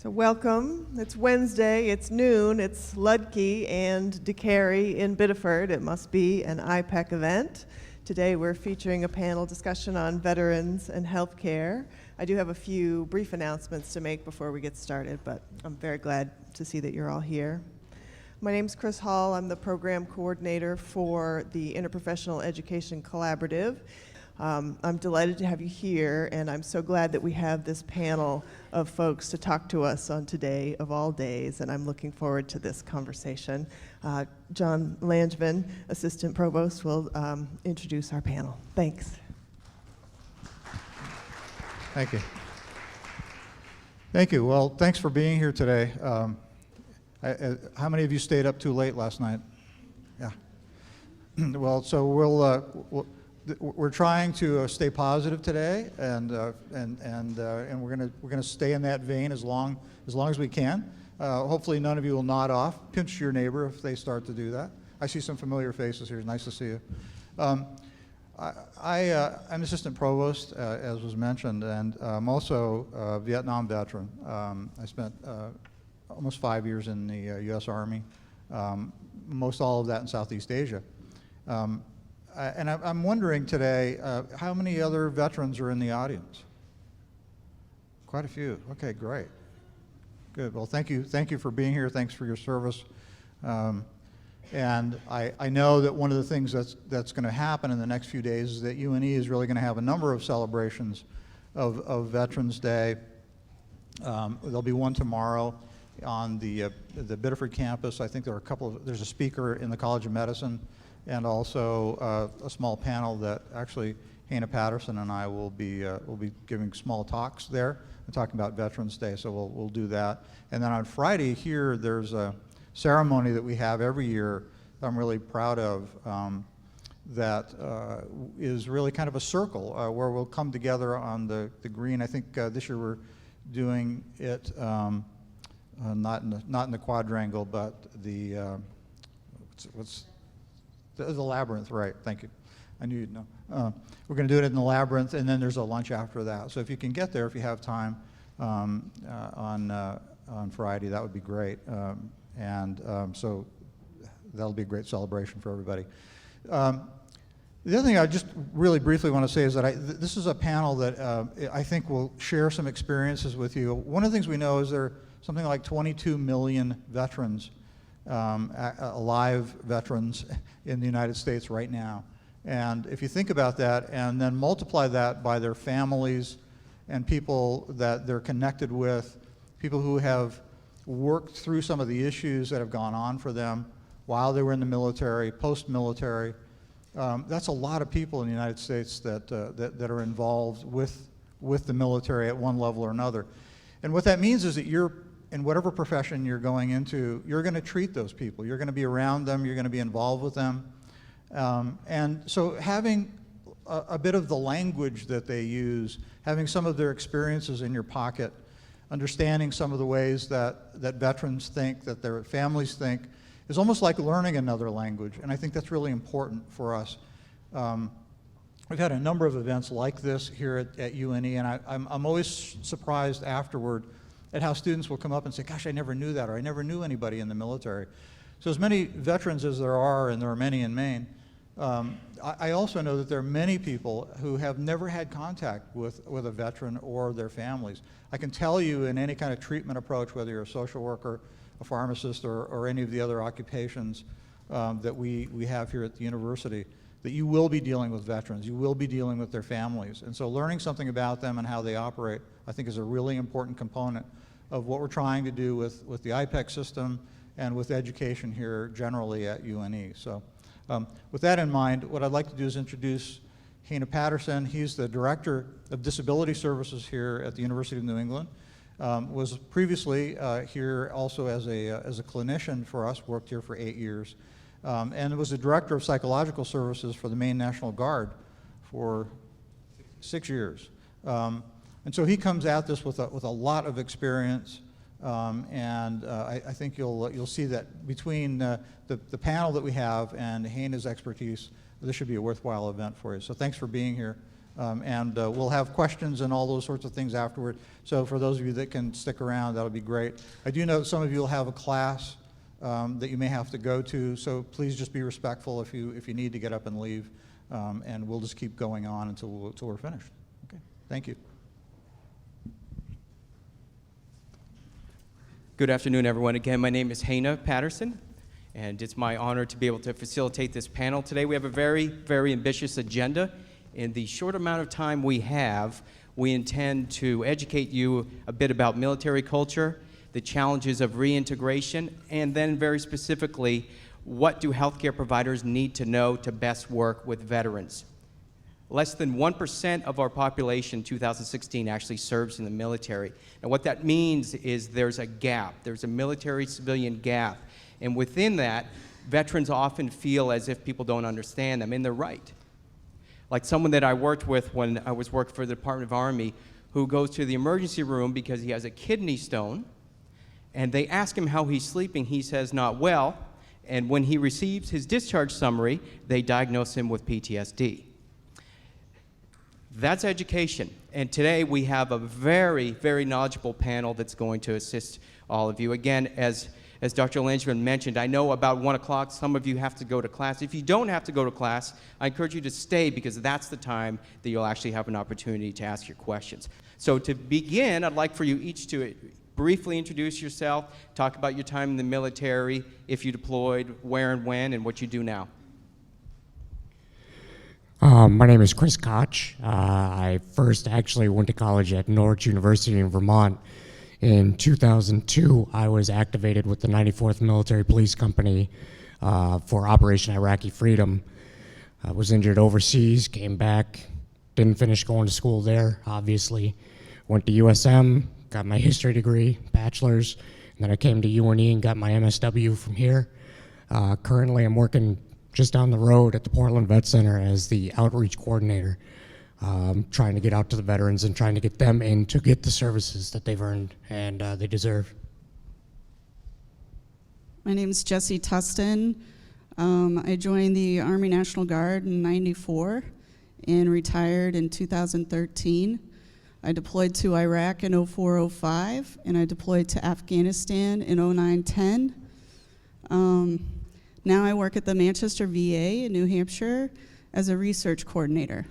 So welcome. It's Wednesday, it's noon, it's Ludke and DeCary in Biddeford. It must be an IPEC event. Today we're featuring a panel discussion on veterans and healthcare. I do have a few brief announcements to make before we get started, but I'm very glad to see that you're all here. My name's Chris Hall. I'm the program coordinator for the Interprofessional Education Collaborative. I'm delighted to have you here, and I'm so glad that we have this panel of folks to talk to us on today of all days, and I'm looking forward to this conversation. John Langevin, Assistant Provost, will introduce our panel. Thanks. Thank you. Thank you. Well, thanks for being here today. How many of you stayed up too late last night? Yeah. Well, so we're trying to stay positive today, and we're gonna stay in that vein as long as we can. Hopefully, none of you will nod off. Pinch your neighbor if they start to do that. I see some familiar faces here. It's nice to see you. I'm Assistant Provost, as was mentioned, and I'm also a Vietnam veteran. I spent almost 5 years in the U.S. Army, most all of that in Southeast Asia. And I'm wondering today, how many other veterans are in the audience? Quite a few. Okay, great. Good. Well, thank you for being here. Thanks for your service. And I know that one of the things that's going to happen in the next few days is that UNE is really going to have a number of celebrations of Veterans Day. There'll be one tomorrow on the Biddeford campus. I think there's a speaker in the College of Medicine, and also a small panel that actually Hannah Patterson and I will be giving small talks there and talking about Veterans Day. So we'll do that. And then on Friday here, there's a ceremony that we have every year that I'm really proud of. That is really kind of a circle where we'll come together on the green. I think this year we're doing it not in the quadrangle, but the the labyrinth, right? Thank you. I knew you'd know. We're going to do it in the labyrinth, and then there's a lunch after that. So if you can get there, if you have time on Friday, that would be great. So that'll be a great celebration for everybody. The other thing I just really briefly want to say is that this is a panel that I think will share some experiences with you. One of the things we know is there are something like 22 million veterans, alive veterans in the United States right now. And if you think about that and then multiply that by their families and people that they're connected with, people who have worked through some of the issues that have gone on for them while they were in the military, post-military, that's a lot of people in the United States that are involved with the military at one level or another. And what that means is that in whatever profession you're going into, you're going to treat those people. You're going to be around them. You're going to be involved with them. And so having a bit of the language that they use, having some of their experiences in your pocket, understanding some of the ways that veterans think, that their families think, is almost like learning another language. And I think that's really important for us. We've had a number of events like this here at UNE, and I'm always surprised afterward at how students will come up and say, gosh, I never knew that, or I never knew anybody in the military. So as many veterans as there are, and there are many in Maine, I also know that there are many people who have never had contact with a veteran or their families. I can tell you in any kind of treatment approach, whether you're a social worker, a pharmacist, or any of the other occupations that we have here at the university, that you will be dealing with veterans, you will be dealing with their families. And so learning something about them and how they operate, I think, is a really important component of what we're trying to do with the IPEC system and with education here generally at UNE. So with that in mind, what I'd like to do is introduce Hannah Patterson. He's the Director of Disability Services here at the University of New England. Was previously here also as a clinician for us, worked here for 8 years, and was the Director of Psychological Services for the Maine National Guard for 6 years. And so he comes at this with a lot of experience, and I think you'll see that between the panel that we have and Hannah's expertise, this should be a worthwhile event for you. So thanks for being here. And we'll have questions and all those sorts of things afterward. So for those of you that can stick around, that'll be great. I do know some of you will have a class that you may have to go to, so please just be respectful if you need to get up and leave, and we'll just keep going on until we're finished. Okay, thank you. Good afternoon, everyone. Again, my name is Hana Patterson, and it's my honor to be able to facilitate this panel today. We have a very, very ambitious agenda. In the short amount of time we have, we intend to educate you a bit about military culture, the challenges of reintegration, and then very specifically, what do healthcare providers need to know to best work with veterans? Less than 1% of our population in 2016 actually serves in the military. And what that means is there's a gap. There's a military-civilian gap. And within that, veterans often feel as if people don't understand them, and they're right. Like someone that I worked with when I was working for the Department of Army, who goes to the emergency room because he has a kidney stone, and they ask him how he's sleeping. He says, not well. And when he receives his discharge summary, they diagnose him with PTSD. That's education. And today we have a very, very knowledgeable panel that's going to assist all of you. Again, as Dr. Langeman mentioned, I know about 1 o'clock, some of you have to go to class. If you don't have to go to class, I encourage you to stay because that's the time that you'll actually have an opportunity to ask your questions. So to begin, I'd like for you each to briefly introduce yourself, talk about your time in the military, if you deployed, where and when, and what you do now. My name is Chris Koch. I first actually went to college at Norwich University in Vermont. In 2002, I was activated with the 94th Military Police Company for Operation Iraqi Freedom. I was injured overseas, came back, didn't finish going to school there, obviously. Went to USM, got my history degree, bachelor's, and then I came to UNE and got my MSW from here. Currently, I'm working just down the road at the Portland Vet Center as the outreach coordinator, trying to get out to the veterans and trying to get them in to get the services that they've earned and they deserve. My name is Jessie Tustin. I joined the Army National Guard in '94 and retired in 2013. I deployed to Iraq in 04-05, and I deployed to Afghanistan in 09-10. Now I work at the Manchester VA in New Hampshire as a research coordinator.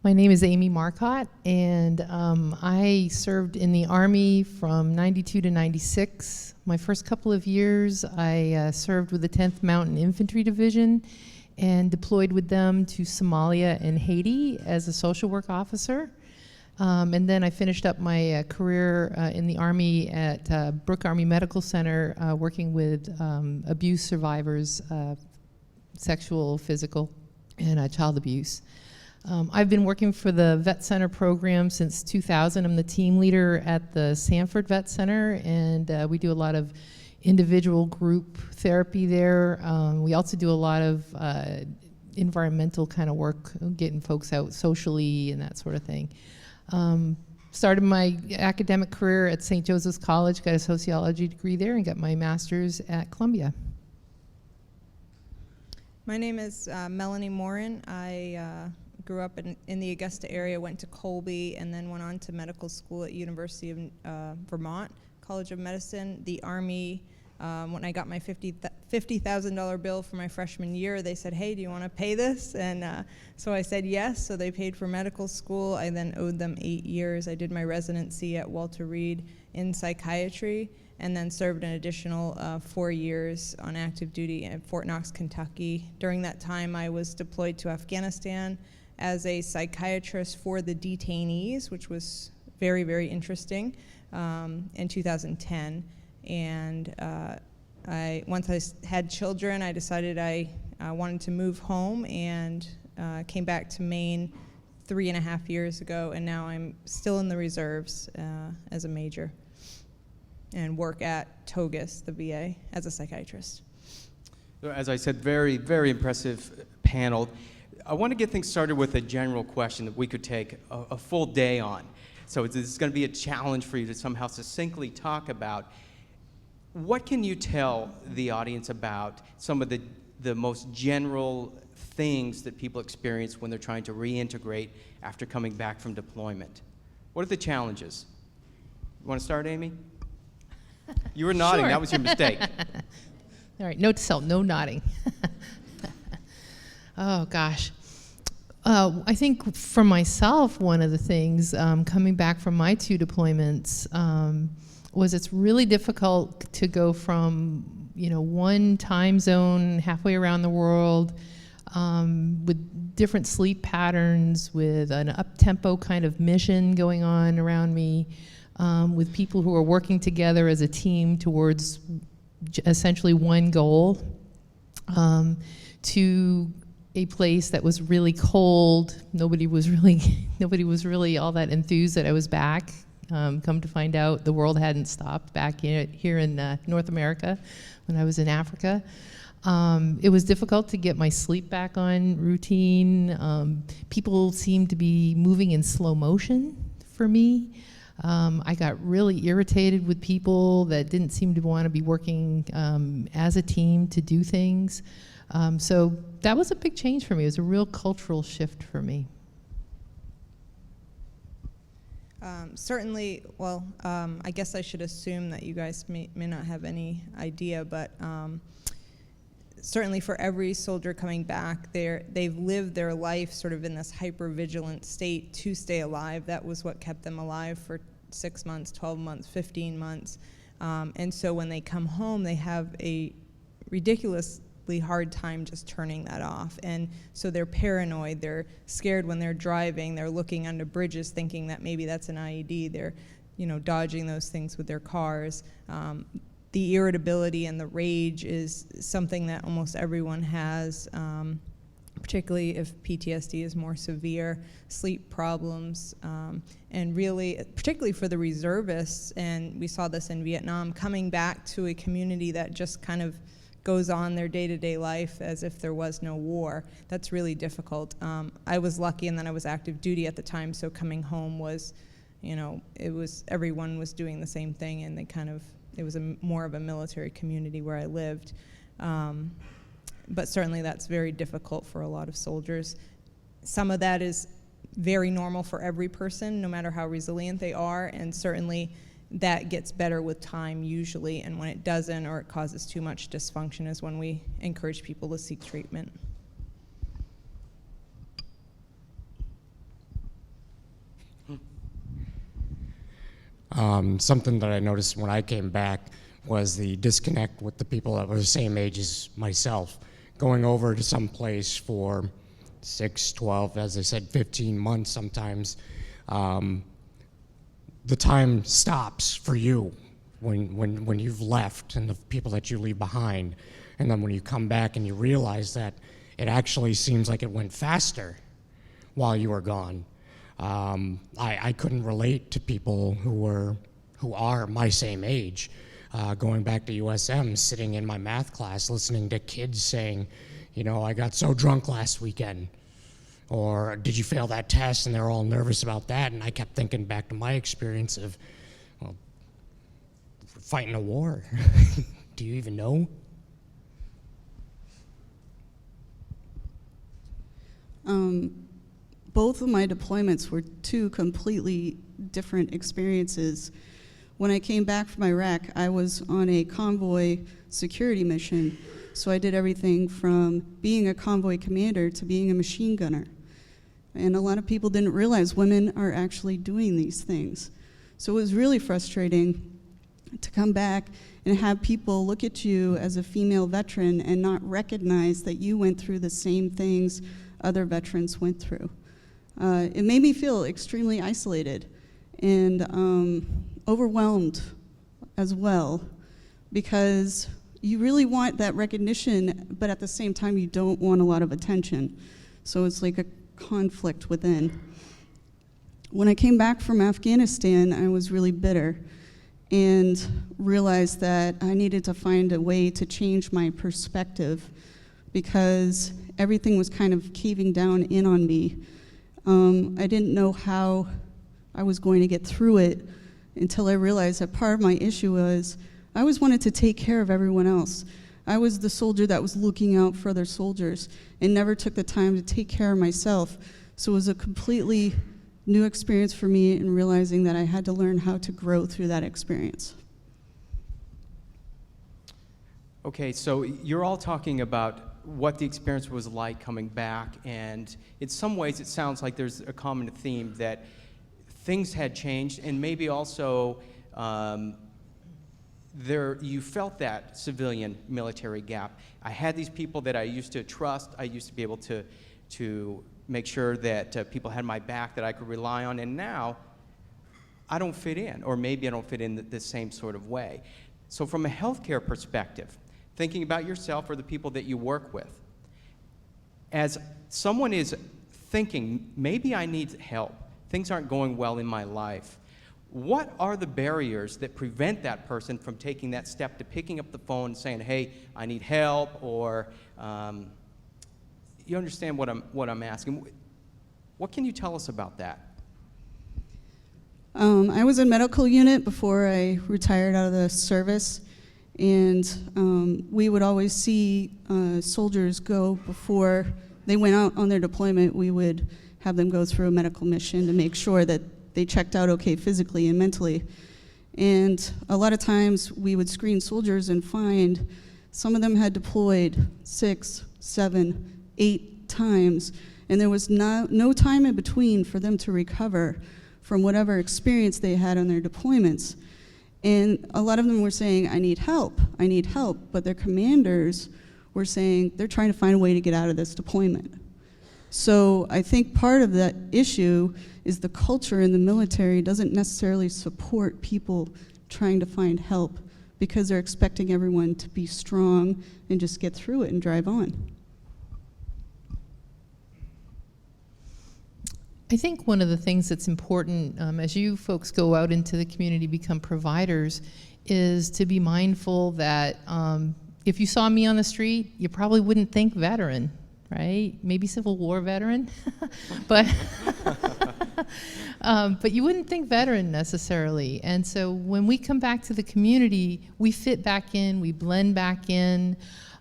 My name is Amy Marcotte, and I served in the Army from '92 to '96. My first couple of years, I served with the 10th Mountain Infantry Division and deployed with them to Somalia and Haiti as a social work officer. And then I finished up my career in the Army at Brooke Army Medical Center, working with abuse survivors, sexual, physical, and child abuse. I've been working for the Vet Center program since 2000. I'm the team leader at the Sanford Vet Center, and we do a lot of individual group therapy there. We also do a lot of environmental kind of work, getting folks out socially and that sort of thing. Started my academic career at St. Joseph's College, got a sociology degree there, and got my master's at Columbia. My name is Melanie Morin. I grew up in the Augusta area, went to Colby, and then went on to medical school at University of Vermont College of Medicine. The Army, when I got my $50,000 bill for my freshman year, they said, hey, do you want to pay this? And so I said yes, so they paid for medical school. I then owed them 8 years. I did my residency at Walter Reed in psychiatry, and then served an additional 4 years on active duty at Fort Knox, Kentucky. During that time, I was deployed to Afghanistan as a psychiatrist for the detainees, which was very, very interesting, in 2010. And once I had children, I decided I wanted to move home, and came back to Maine 3.5 years ago, and now I'm still in the reserves as a major, and work at Togus, the VA, as a psychiatrist. As I said, very, very impressive panel. I want to get things started with a general question that we could take a full day on. So this is going to be a challenge for you to somehow succinctly talk about. What can you tell the audience about some of the the most general things that people experience when they're trying to reintegrate after coming back from deployment. What are the challenges? You want to start, Amy? You were nodding. Sure. That was your mistake. All right, note to self, no nodding. Oh, gosh. I think for myself, one of the things coming back from my 2 deployments was it's really difficult to go from, one time zone halfway around the world with different sleep patterns, with an up-tempo kind of mission going on around me, with people who are working together as a team towards essentially one goal, to a place that was really cold. Nobody was really all that enthused that I was back. Come to find out, the world hadn't stopped back here in North America when I was in Africa. It was difficult to get my sleep back on routine. People seemed to be moving in slow motion for me. I got really irritated with people that didn't seem to want to be working as a team to do things. So that was a big change for me. It was a real cultural shift for me. Certainly, well, I guess I should assume that you guys may not have any idea, but certainly for every soldier coming back, they've lived their life sort of in this hyper-vigilant state to stay alive. That was what kept them alive for 6 months, 12 months, 15 months. And so when they come home, they have a ridiculously hard time just turning that off. And so they're paranoid, they're scared when they're driving, they're looking under bridges thinking that maybe that's an IED, they're dodging those things with their cars. The irritability and the rage is something that almost everyone has, particularly if PTSD is more severe, sleep problems, and really, particularly for the reservists, and we saw this in Vietnam, coming back to a community that just kind of goes on their day-to-day life as if there was no war. That's really difficult. I was lucky in that I was active duty at the time, so coming home was, everyone was doing the same thing, and it was more of a military community where I lived. But certainly that's very difficult for a lot of soldiers. Some of that is very normal for every person, no matter how resilient they are, and certainly that gets better with time usually, and when it doesn't or it causes too much dysfunction is when we encourage people to seek treatment. Something that I noticed when I came back was the disconnect with the people that were the same age as myself. Going over to some place for 6, 12, as I said, 15 months sometimes, the time stops for you when you've left and the people that you leave behind. And then when you come back and you realize that it actually seems like it went faster while you were gone. I couldn't relate to people who are my same age. Going back to USM, sitting in my math class, listening to kids saying, I got so drunk last weekend. Or did you fail that test? And they're all nervous about that. And I kept thinking back to my experience of, well, fighting a war. Do you even know? Both of my deployments were 2 completely different experiences. When I came back from Iraq, I was on a convoy security mission. So I did everything from being a convoy commander to being a machine gunner. And a lot of people didn't realize women are actually doing these things. So it was really frustrating to come back and have people look at you as a female veteran and not recognize that you went through the same things other veterans went through. It made me feel extremely isolated and overwhelmed as well, because you really want that recognition, but at the same time you don't want a lot of attention. So it's like a conflict within. When I came back from Afghanistan, I was really bitter and realized that I needed to find a way to change my perspective because everything was kind of caving down in on me. I didn't know how I was going to get through it until I realized that part of my issue was I always wanted to take care of everyone else. I was the soldier that was looking out for other soldiers and never took the time to take care of myself. So it was a completely new experience for me in realizing that I had to learn how to grow through that experience. Okay, so you're all talking about what the experience was like coming back, and in some ways it sounds like there's a common theme that things had changed, and maybe also you felt that civilian military gap. I had these people that I used to trust, I used to be able to make sure that people had my back, that I could rely on, and now I don't fit in, or maybe I don't fit in the same sort of way. So from a healthcare perspective, thinking about yourself or the people that you work with, as someone is thinking, maybe I need help, things aren't going well in my life, what are the barriers that prevent that person from taking that step to picking up the phone and saying, hey, I need help, or you understand what I'm asking? What can you tell us about that? I was in medical unit before I retired out of the service, and we would always see soldiers go before they went out on their deployment. We would have them go through a medical mission to make sure that they checked out okay physically and mentally. And a lot of times we would screen soldiers and find some of them had deployed 6, 7, 8 times, and there was no time in between for them to recover from whatever experience they had on their deployments. And a lot of them were saying, I need help, but their commanders were saying they're trying to find a way to get out of this deployment. So I think part of that issue is the culture in the military doesn't necessarily support people trying to find help because they're expecting everyone to be strong and just get through it and drive on. I think one of the things that's important as you folks go out into the community, become providers, is to be mindful that if you saw me on the street, you probably wouldn't think veteran, right? Maybe Civil War veteran, but but you wouldn't think veteran necessarily. And so when we come back to the community, we fit back in, we blend back in.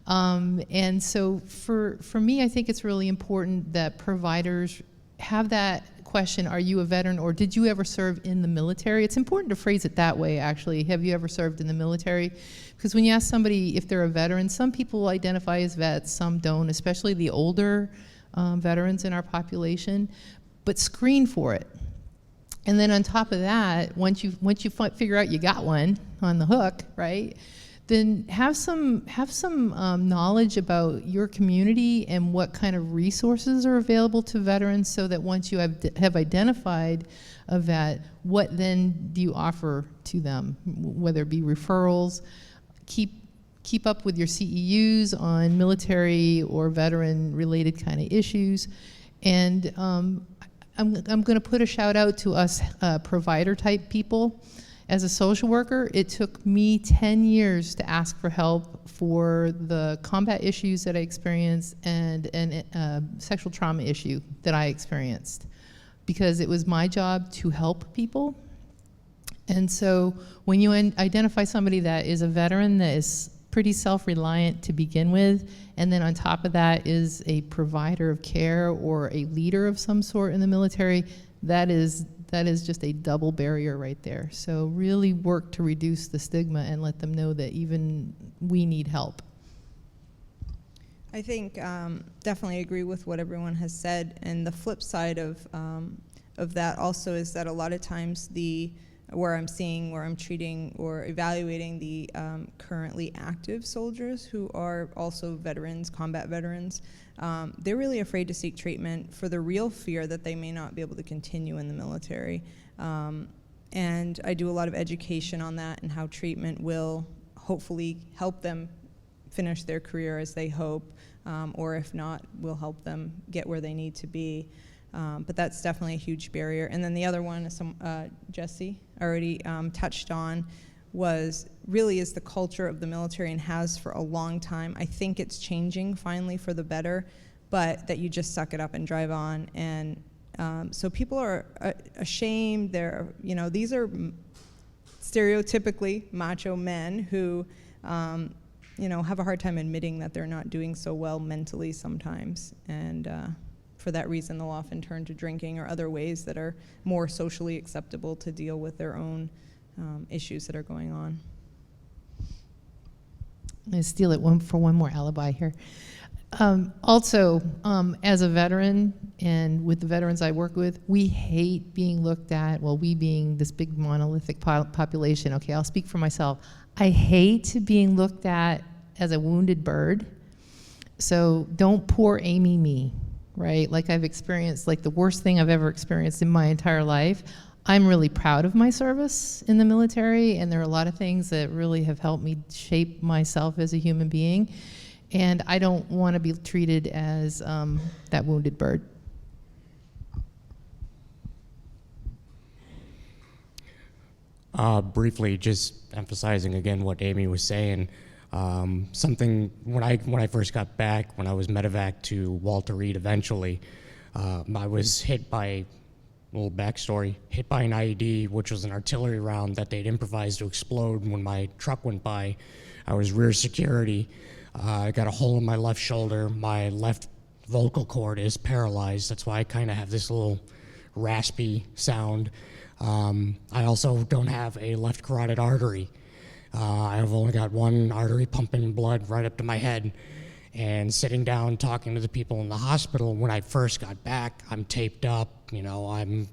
And so for me, I think it's really important that providers have that question, are you a veteran, or did you ever serve in the military? It's important to phrase it that way, actually. Have you ever served in the military? Because when you ask somebody if they're a veteran, some people identify as vets, some don't, especially the older veterans in our population, but screen for it. And then on top of that, once you figure out you got one on the hook, right, then have some knowledge about your community and what kind of resources are available to veterans, so that once you have identified a vet, what then do you offer to them, whether it be referrals, keep up with your CEUs on military or veteran related kind of issues. And I'm going to put a shout out to us provider type people. As a social worker, it took me 10 years to ask for help for the combat issues that I experienced and sexual trauma issue that I experienced, because it was my job to help people. And so when you identify somebody that is a veteran that is pretty self-reliant to begin with, and then on top of that is a provider of care or a leader of some sort in the military, that is just a double barrier right there. So really work to reduce the stigma and let them know that even we need help. I think definitely agree with what everyone has said. And the flip side of that also is that a lot of times where I'm treating or evaluating the currently active soldiers who are also veterans, combat veterans, they're really afraid to seek treatment for the real fear that they may not be able to continue in the military. And I do a lot of education on that and how treatment will hopefully help them finish their career as they hope, or if not, will help them get where they need to be. But that's definitely a huge barrier. And then the other one, Jesse already touched on, is the culture of the military, and has for a long time. I think it's changing finally for the better, but that you just suck it up and drive on. And so people are ashamed. These are stereotypically macho men who have a hard time admitting that they're not doing so well mentally sometimes. And for that reason, they'll often turn to drinking or other ways that are more socially acceptable to deal with their own issues that are going on. I'm going to steal it for one more alibi here. Also, as a veteran and with the veterans I work with, we hate being looked at, well, we being this big monolithic population. Okay, I'll speak for myself. I hate being looked at as a wounded bird. So don't poor Amy me, right? Like I've experienced, like the worst thing I've ever experienced in my entire life. I'm really proud of my service in the military, and there are a lot of things that really have helped me shape myself as a human being. And I don't want to be treated as that wounded bird. Briefly, just emphasizing again what Amy was saying. Something when I first got back, when I was medevac to Walter Reed eventually, I was hit by, a little backstory, hit by an IED, which was an artillery round that they'd improvised to explode when my truck went by. I was rear security. I got a hole in my left shoulder. My left vocal cord is paralyzed. That's why I kind of have this little raspy sound. I also don't have a left carotid artery. I've only got one artery pumping blood right up to my head. And sitting down talking to the people in the hospital, when I first got back, I'm taped up, I'm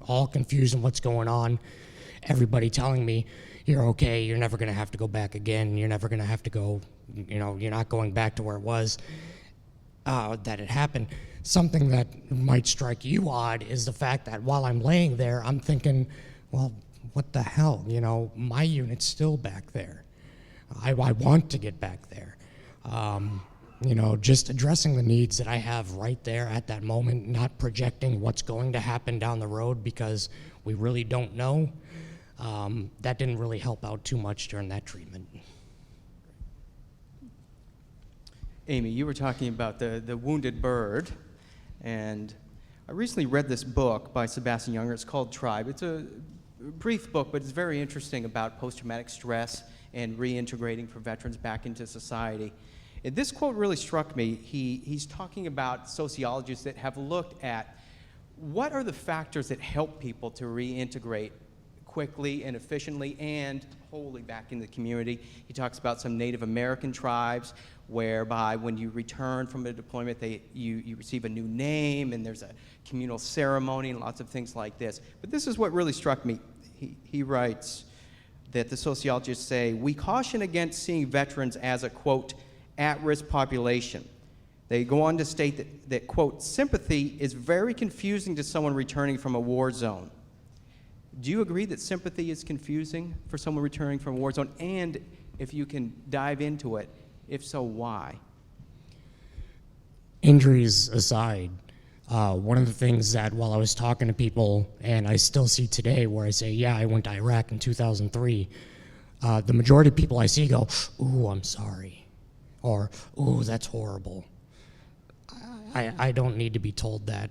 all confused on what's going on. Everybody telling me, you're okay, you're never gonna have to go back again, you're never gonna have to go, you're not going back to where it was. That it happened. Something that might strike you odd is the fact that while I'm laying there, I'm thinking, well, what the hell, my unit's still back there. I want to get back there. Just addressing the needs that I have right there at that moment, not projecting what's going to happen down the road because we really don't know. That didn't really help out too much during that treatment. Amy, you were talking about the wounded bird, and I recently read this book by Sebastian Junger. It's called Tribe. It's a brief book, but it's very interesting about post-traumatic stress and reintegrating for veterans back into society. And this quote really struck me. He's talking about sociologists that have looked at what are the factors that help people to reintegrate quickly and efficiently and wholly back in the community. He talks about some Native American tribes whereby when you return from a deployment, you receive a new name and there's a communal ceremony and lots of things like this. But this is what really struck me. He writes that the sociologists say, we caution against seeing veterans as a, quote, at-risk population. They go on to state that, quote, sympathy is very confusing to someone returning from a war zone. Do you agree that sympathy is confusing for someone returning from a war zone? And if you can dive into it, if so, why? Injuries aside, one of the things that while I was talking to people, and I still see today where I say, yeah, I went to Iraq in 2003, the majority of people I see go, ooh, I'm sorry. Or, ooh, that's horrible. I don't need to be told that.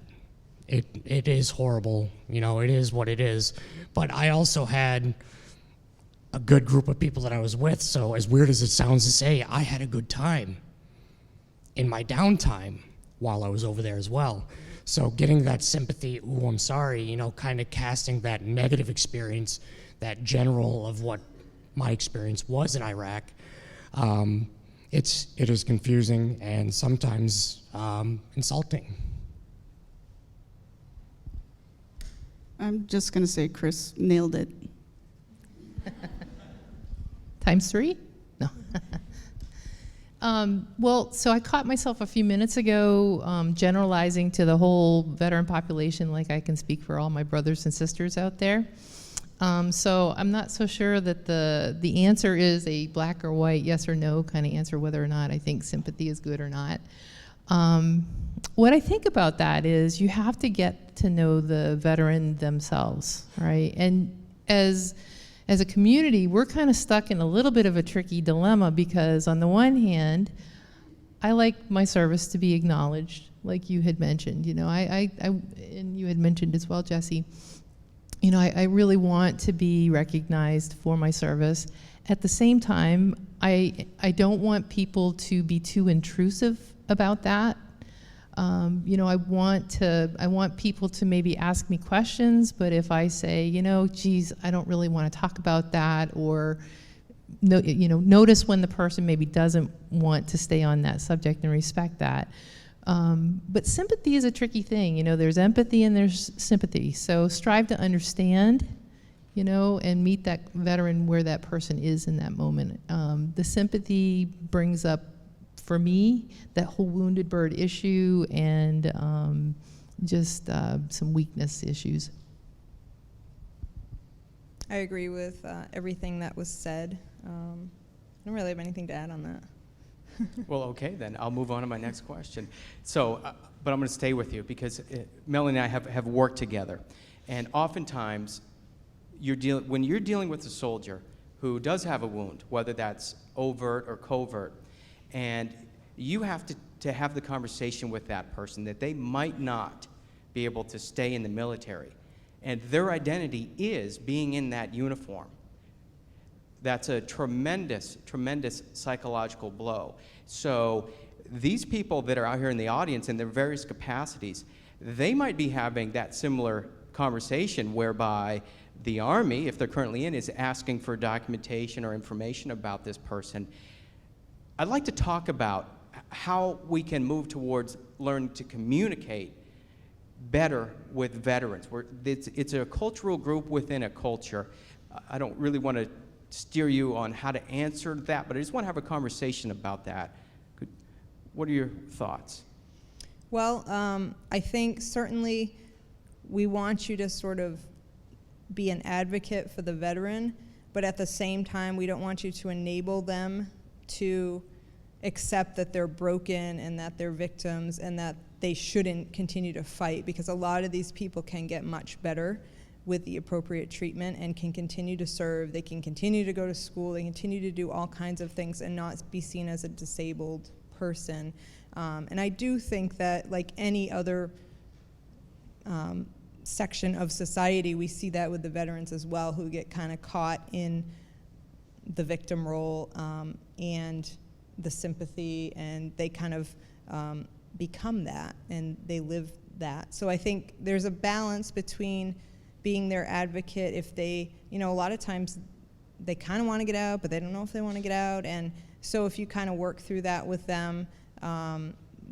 It is horrible, it is what it is. But I also had a good group of people that I was with, so as weird as it sounds to say, I had a good time in my downtime while I was over there as well. So getting that sympathy, ooh, I'm sorry, kind of casting that negative experience, that general of what my experience was in Iraq, it is confusing and sometimes insulting. I'm just going to say Chris nailed it. Times 3? No. Well, so I caught myself a few minutes ago generalizing to the whole veteran population like I can speak for all my brothers and sisters out there. So I'm not so sure that the answer is a black or white, yes or no kind of answer, whether or not I think sympathy is good or not. What I think about that is you have to get to know the veteran themselves, right? And as a community, we're kind of stuck in a little bit of a tricky dilemma because on the one hand, I like my service to be acknowledged, like you had mentioned. And you had mentioned as well, Jesse. I really want to be recognized for my service. At the same time, I don't want people to be too intrusive about that. You know, I want people to maybe ask me questions, but if I say, you know, geez, I don't really want to talk about that, or no, you know, notice when the person maybe doesn't want to stay on that subject and respect that. But sympathy is a tricky thing. You know, there's empathy and there's sympathy. So strive to understand, you know, and meet that veteran where that person is in that moment. The sympathy brings up, for me, that whole wounded bird issue and just some weakness issues. I agree with everything that was said. I don't really have anything to add on that. Well, okay, then I'll move on to my next question. So, but I'm going to stay with you because Melanie and I have worked together. And oftentimes, when you're dealing with a soldier who does have a wound, whether that's overt or covert, and you have to have the conversation with that person that they might not be able to stay in the military, and their identity is being in that uniform. That's a tremendous, tremendous psychological blow. So these people that are out here in the audience in their various capacities, they might be having that similar conversation whereby the Army, if they're currently in, is asking for documentation or information about this person. I'd like to talk about how we can move towards learning to communicate better with veterans. It's a cultural group within a culture. I don't really want to steer you on how to answer that, but I just want to have a conversation about that. What are your thoughts? Well, I think certainly we want you to sort of be an advocate for the veteran, but at the same time, we don't want you to enable them to accept that they're broken and that they're victims and that they shouldn't continue to fight, because a lot of these people can get much better with the appropriate treatment and can continue to serve. They can continue to go to school. They continue to do all kinds of things and not be seen as a disabled person. And I do think that, like any other section of society, we see that with the veterans as well, who get kind of caught in the victim role and the sympathy, and they kind of become that and they live that. So I think there's a balance between being their advocate if they, you know, a lot of times they kind of want to get out, but they don't know if they want to get out. And so if you kind of work through that with them,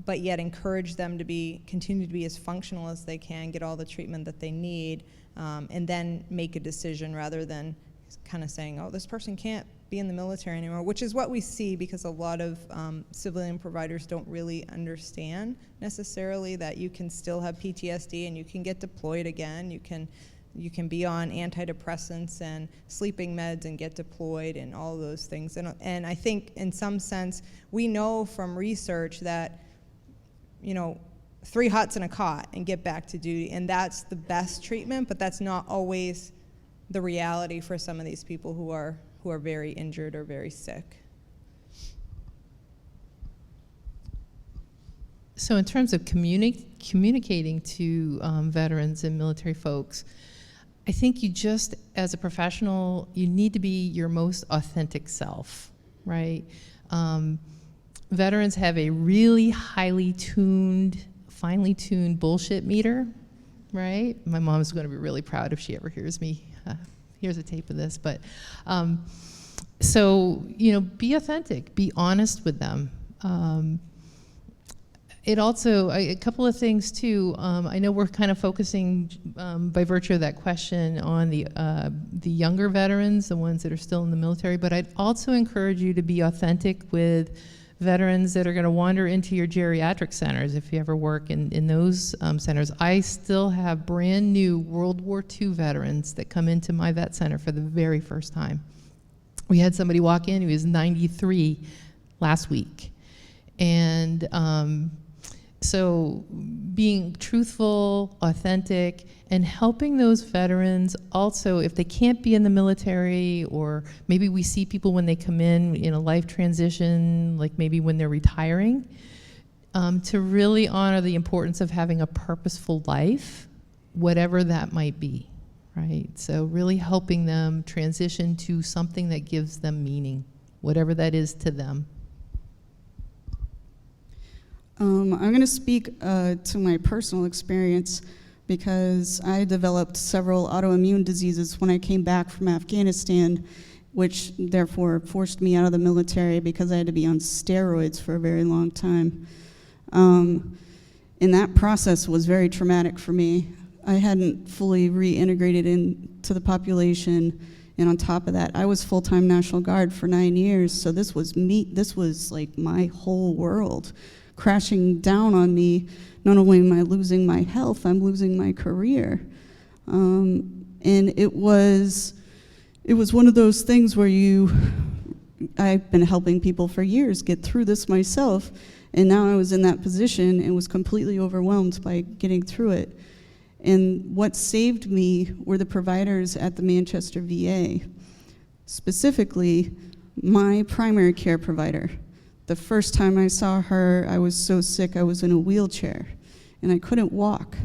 but yet encourage them to continue to be as functional as they can, get all the treatment that they need, and then make a decision rather than kind of saying, oh, this person can't be in the military anymore, which is what we see because a lot of civilian providers don't really understand necessarily that you can still have PTSD and you can get deployed again. You can be on antidepressants and sleeping meds and get deployed and all of those things. And I think in some sense, we know from research that, you know, 3 hots and a cot and get back to duty, and that's the best treatment, but that's not always the reality for some of these people who are very injured or very sick. So in terms of communicating to veterans and military folks, I think you just, as a professional, you need to be your most authentic self, right? Veterans have a really highly tuned, finely tuned bullshit meter, right? My mom's going to be really proud if she ever hears me. Here's a tape of this, but so, you know, be authentic, be honest with them. It also, a couple of things too, I know we're kind of focusing by virtue of that question on the younger veterans, the ones that are still in the military, but I'd also encourage you to be authentic with veterans that are going to wander into your geriatric centers if you ever work in those centers. I still have brand new World War II veterans that come into my vet center for the very first time. We had somebody walk in who was 93 last week. And so being truthful, authentic, and helping those veterans also, if they can't be in the military, or maybe we see people when they come in a life transition, like maybe when they're retiring, to really honor the importance of having a purposeful life, whatever that might be. right? So really helping them transition to something that gives them meaning, whatever that is to them. I'm going to speak to my personal experience because I developed several autoimmune diseases when I came back from Afghanistan, which therefore forced me out of the military because I had to be on steroids for a very long time. And that process was very traumatic for me. I hadn't fully reintegrated into the population, and on top of that, I was full-time National Guard for 9 years, so this was like my whole world crashing down on me. Not only am I losing my health, I'm losing my career. And it was one of those things where I've been helping people for years get through this myself, and now I was in that position and was completely overwhelmed by getting through it. And what saved me were the providers at the Manchester VA, specifically my primary care provider. The first time I saw her, I was so sick I was in a wheelchair and I couldn't walk.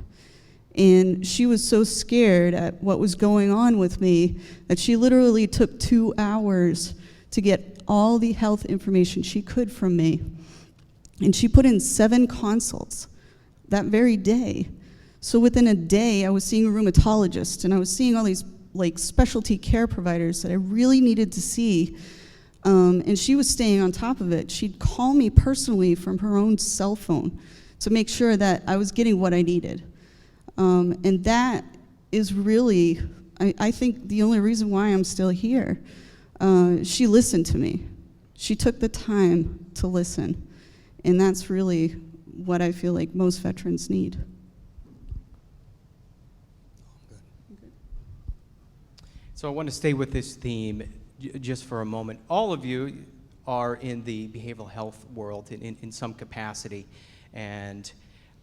And she was so scared at what was going on with me that she literally took 2 hours to get all the health information she could from me. And she put in 7 consults that very day. So within a day, I was seeing a rheumatologist and I was seeing all these like specialty care providers that I really needed to see. And she was staying on top of it. She'd call me personally from her own cell phone to make sure that I was getting what I needed. And that is really, I think, the only reason why I'm still here. She listened to me. She took the time to listen. And that's really what I feel like most veterans need. So I want to stay with this theme just for a moment. All of you are in the behavioral health world in some capacity. And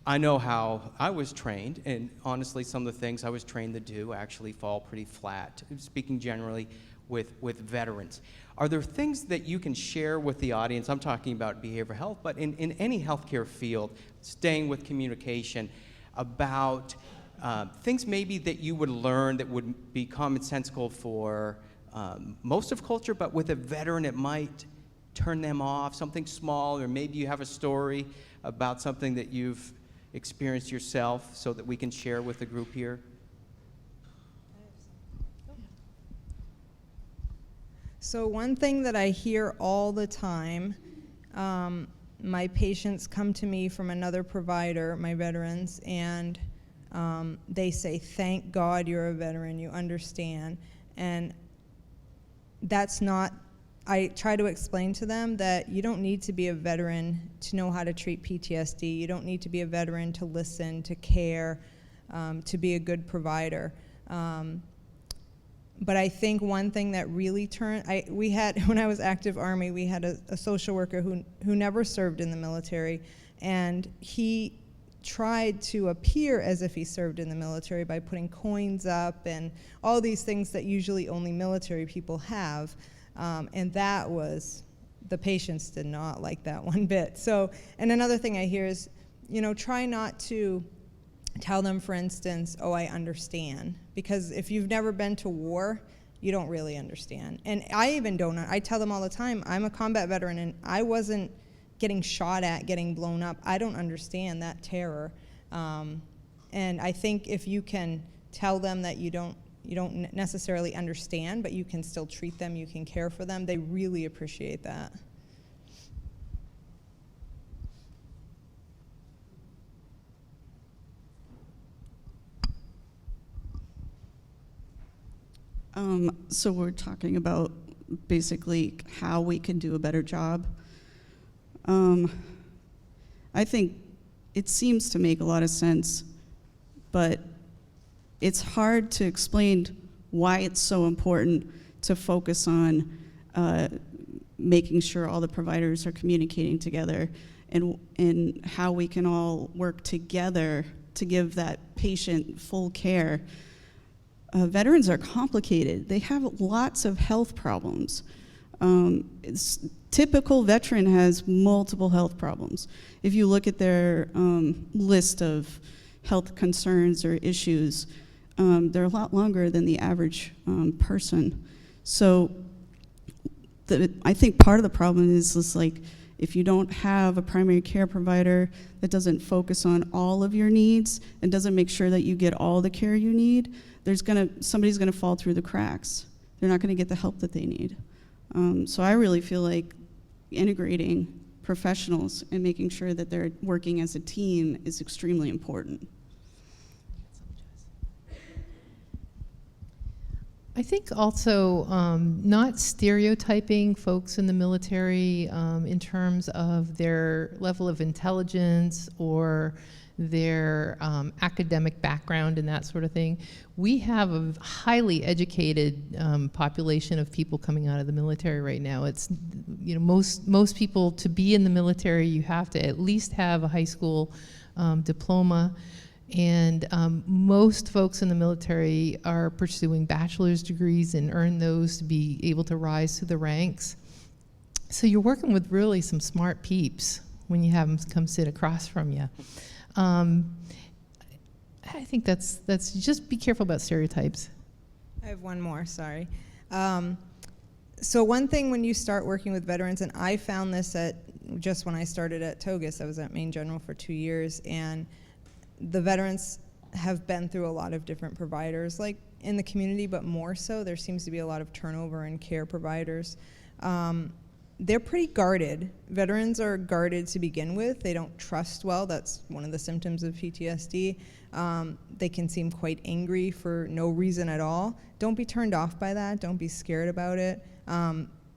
I know how I was trained, and honestly, some of the things I was trained to do actually fall pretty flat, speaking generally with veterans. Are there things that you can share with the audience? I'm talking about behavioral health, but in any healthcare field, staying with communication, about things maybe that you would learn that would be commonsensical for most of culture, but with a veteran it might turn them off, something small, or maybe you have a story about something that you've experienced yourself so that we can share with the group here? So one thing that I hear all the time, my patients come to me from another provider, my veterans, and they say, "Thank God you're a veteran, you understand." And that's not, I try to explain to them that you don't need to be a veteran to know how to treat PTSD. You don't need to be a veteran to listen, to care, to be a good provider. But I think one thing that really turned, we had, when I was active Army, we had a social worker who never served in the military, and he tried to appear as if he served in the military by putting coins up and all these things that usually only military people have. And that was, the patients did not like that one bit. So, and another thing I hear is, try not to tell them, for instance, "Oh, I understand." Because if you've never been to war, you don't really understand. And I even don't, I tell them all the time, I'm a combat veteran and I wasn't getting shot at, getting blown up. I don't understand that terror. And I think if you can tell them that you don't necessarily understand, but you can still treat them, you can care for them, they really appreciate that. So we're talking about basically how we can do a better job. I think it seems to make a lot of sense, but it's hard to explain why it's so important to focus on making sure all the providers are communicating together and how we can all work together to give that patient full care. Veterans are complicated. They have lots of health problems. Typical veteran has multiple health problems. If you look at their list of health concerns or issues, they're a lot longer than the average person. So I think part of the problem is like, if you don't have a primary care provider that doesn't focus on all of your needs and doesn't make sure that you get all the care you need, somebody's gonna fall through the cracks. They're not gonna get the help that they need. So I really feel like integrating professionals and making sure that they're working as a team is extremely important. I think also not stereotyping folks in the military in terms of their level of intelligence or their academic background and that sort of thing. We have a highly educated population of people coming out of the military right now. It's, you know, most people, to be in the military, you have to at least have a high school diploma. And most folks in the military are pursuing bachelor's degrees and earn those to be able to rise to the ranks. So you're working with really some smart peeps when you have them come sit across from you. I think that's just be careful about stereotypes. I have one more, sorry. So one thing when you start working with veterans, and I found this just when I started at Togus, I was at Maine General for 2 years, and the veterans have been through a lot of different providers, like in the community, but more so, there seems to be a lot of turnover in care providers. They're pretty guarded. Veterans are guarded to begin with. They don't trust well. That's one of the symptoms of PTSD. They can seem quite angry for no reason at all. Don't be turned off by that. Don't be scared about it.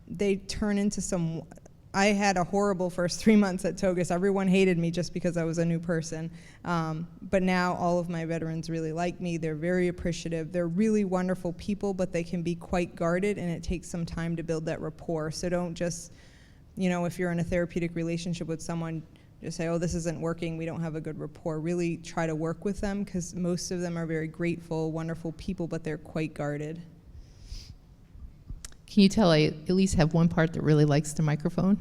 They turn into I had a horrible first 3 months at Togus. Everyone hated me just because I was a new person. But now all of my veterans really like me. They're very appreciative. They're really wonderful people, but they can be quite guarded, and it takes some time to build that rapport. So don't just, you know, if you're in a therapeutic relationship with someone, just say, oh, this isn't working, we don't have a good rapport. Really try to work with them, because most of them are very grateful, wonderful people, but they're quite guarded. Can you tell I at least have one part that really likes the microphone?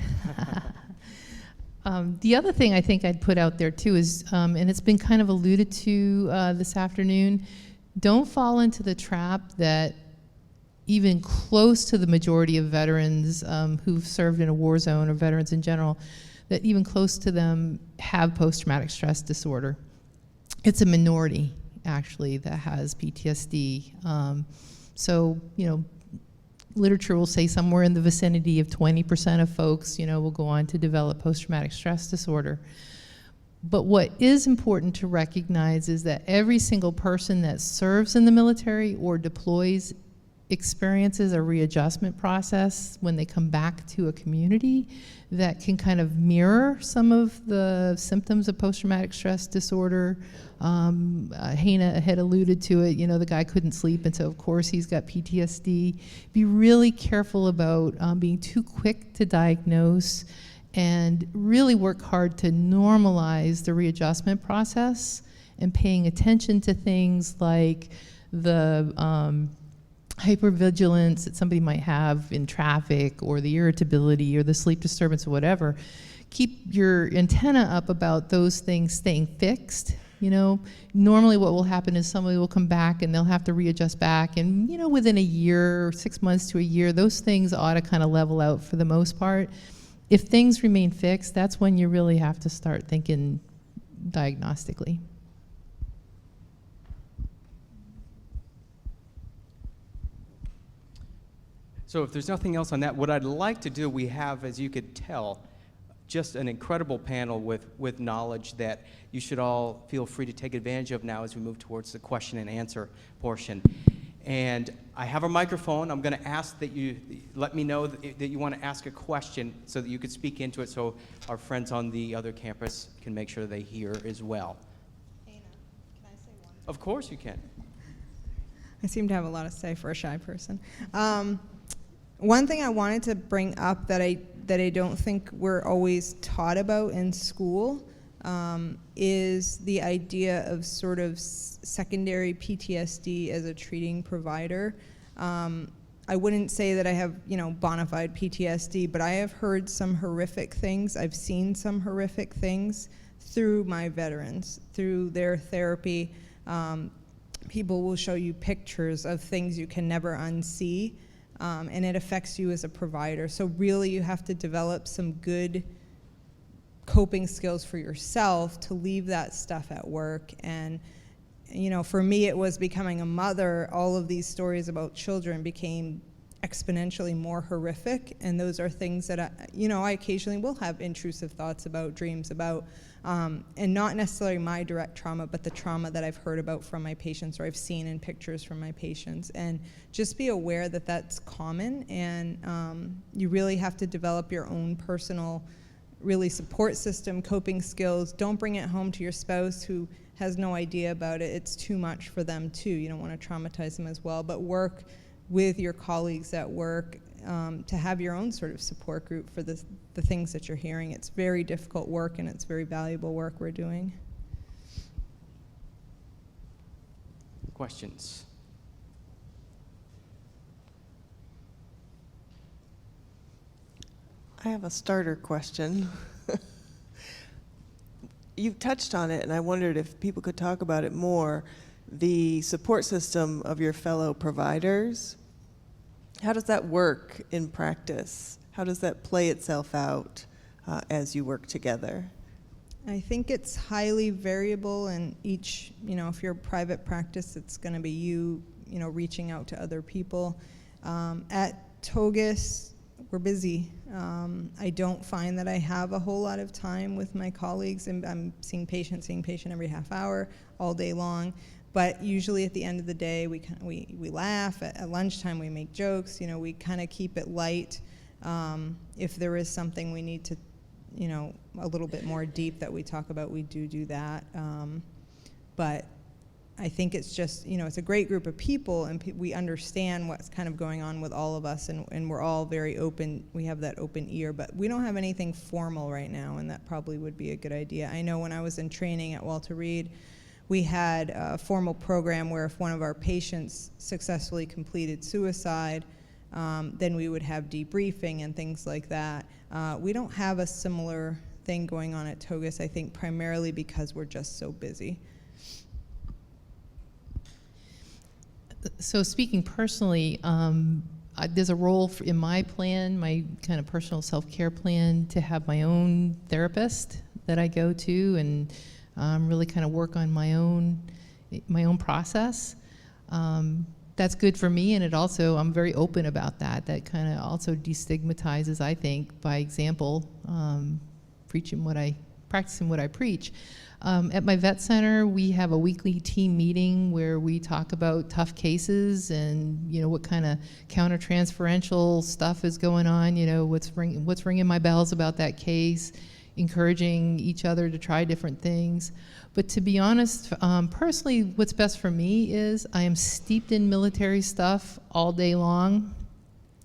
The other thing I think I'd put out there too is, and it's been kind of alluded to this afternoon, don't fall into the trap that even close to the majority of veterans who've served in a war zone, or veterans in general, that even close to them have post-traumatic stress disorder. It's a minority, actually, that has PTSD. So, you know, literature will say somewhere in the vicinity of 20% of folks, you know, will go on to develop post-traumatic stress disorder. But what is important to recognize is that every single person that serves in the military or deploys experiences a readjustment process when they come back to a community that can kind of mirror some of the symptoms of post-traumatic stress disorder. Hannah had alluded to it, you know, the guy couldn't sleep, and so of course he's got PTSD. Be really careful about being too quick to diagnose, and really work hard to normalize the readjustment process and paying attention to things like the hypervigilance that somebody might have in traffic, or the irritability, or the sleep disturbance, or whatever. Keep your antenna up about those things staying fixed. You know, normally what will happen is somebody will come back and they'll have to readjust back, and, you know, within a year, 6 months to a year, those things ought to kind of level out for the most part. If things remain fixed, that's when you really have to start thinking diagnostically. So if there's nothing else on that, what I'd like to do, we have, as you could tell, just an incredible panel with knowledge that you should all feel free to take advantage of now as we move towards the question and answer portion. And I have a microphone. I'm going to ask that you let me know that you want to ask a question so that you could speak into it, so our friends on the other campus can make sure they hear as well. Hannah, can I say one? Of course you can. I seem to have a lot to say for a shy person. One thing I wanted to bring up that I don't think we're always taught about in school is the idea of sort of secondary PTSD as a treating provider. I wouldn't say that I have, you know, bona fide PTSD, but I have heard some horrific things. I've seen some horrific things through my veterans, through their therapy. people will show you pictures of things you can never unsee, and it affects you as a provider. So really you have to develop some good coping skills for yourself to leave that stuff at work. And you know, for me, it was becoming a mother. All of these stories about children became exponentially more horrific, and those are things that I occasionally will have intrusive thoughts about, dreams about, and not necessarily my direct trauma, but the trauma that I've heard about from my patients or I've seen in pictures from my patients. And just be aware that that's common, and you really have to develop your own personal really support system, coping skills. Don't bring it home to your spouse who has no idea about it. It's too much for them too. You don't want to traumatize them as well, but work with your colleagues at work to have your own sort of support group for the things that you're hearing. It's very difficult work, and it's very valuable work we're doing. Questions? I have a starter question. You've touched on it, and I wondered if people could talk about it more. The support system of your fellow providers, how does that work in practice? How does that play itself out as you work together? I think it's highly variable, and each, if you're a private practice, it's going to be you reaching out to other people. At Togus, we're busy. I don't find that I have a whole lot of time with my colleagues, and I'm seeing patient every half hour, all day long. But usually at the end of the day, we laugh. At lunchtime, we make jokes. We kind of keep it light. If there is something we need to, a little bit more deep that we talk about, we do that. But I think it's just, it's a great group of people, and we understand what's kind of going on with all of us, and we're all very open. We have that open ear, but we don't have anything formal right now, and that probably would be a good idea. I know when I was in training at Walter Reed, we had a formal program where if one of our patients successfully completed suicide, then we would have debriefing and things like that. We don't have a similar thing going on at Togus, I think primarily because we're just so busy. So speaking personally, there's a role in my plan, my kind of personal self-care plan, to have my own therapist that I go to and really kind of work on my own process. That's good for me, and it also, I'm very open about that. That kind of also destigmatizes, I think, by example, practicing what I preach. At my vet center, we have a weekly team meeting where we talk about tough cases and what kind of countertransferential stuff is going on. What's ringing my bells about that case, encouraging each other to try different things. But to be honest, personally, what's best for me is I am steeped in military stuff all day long.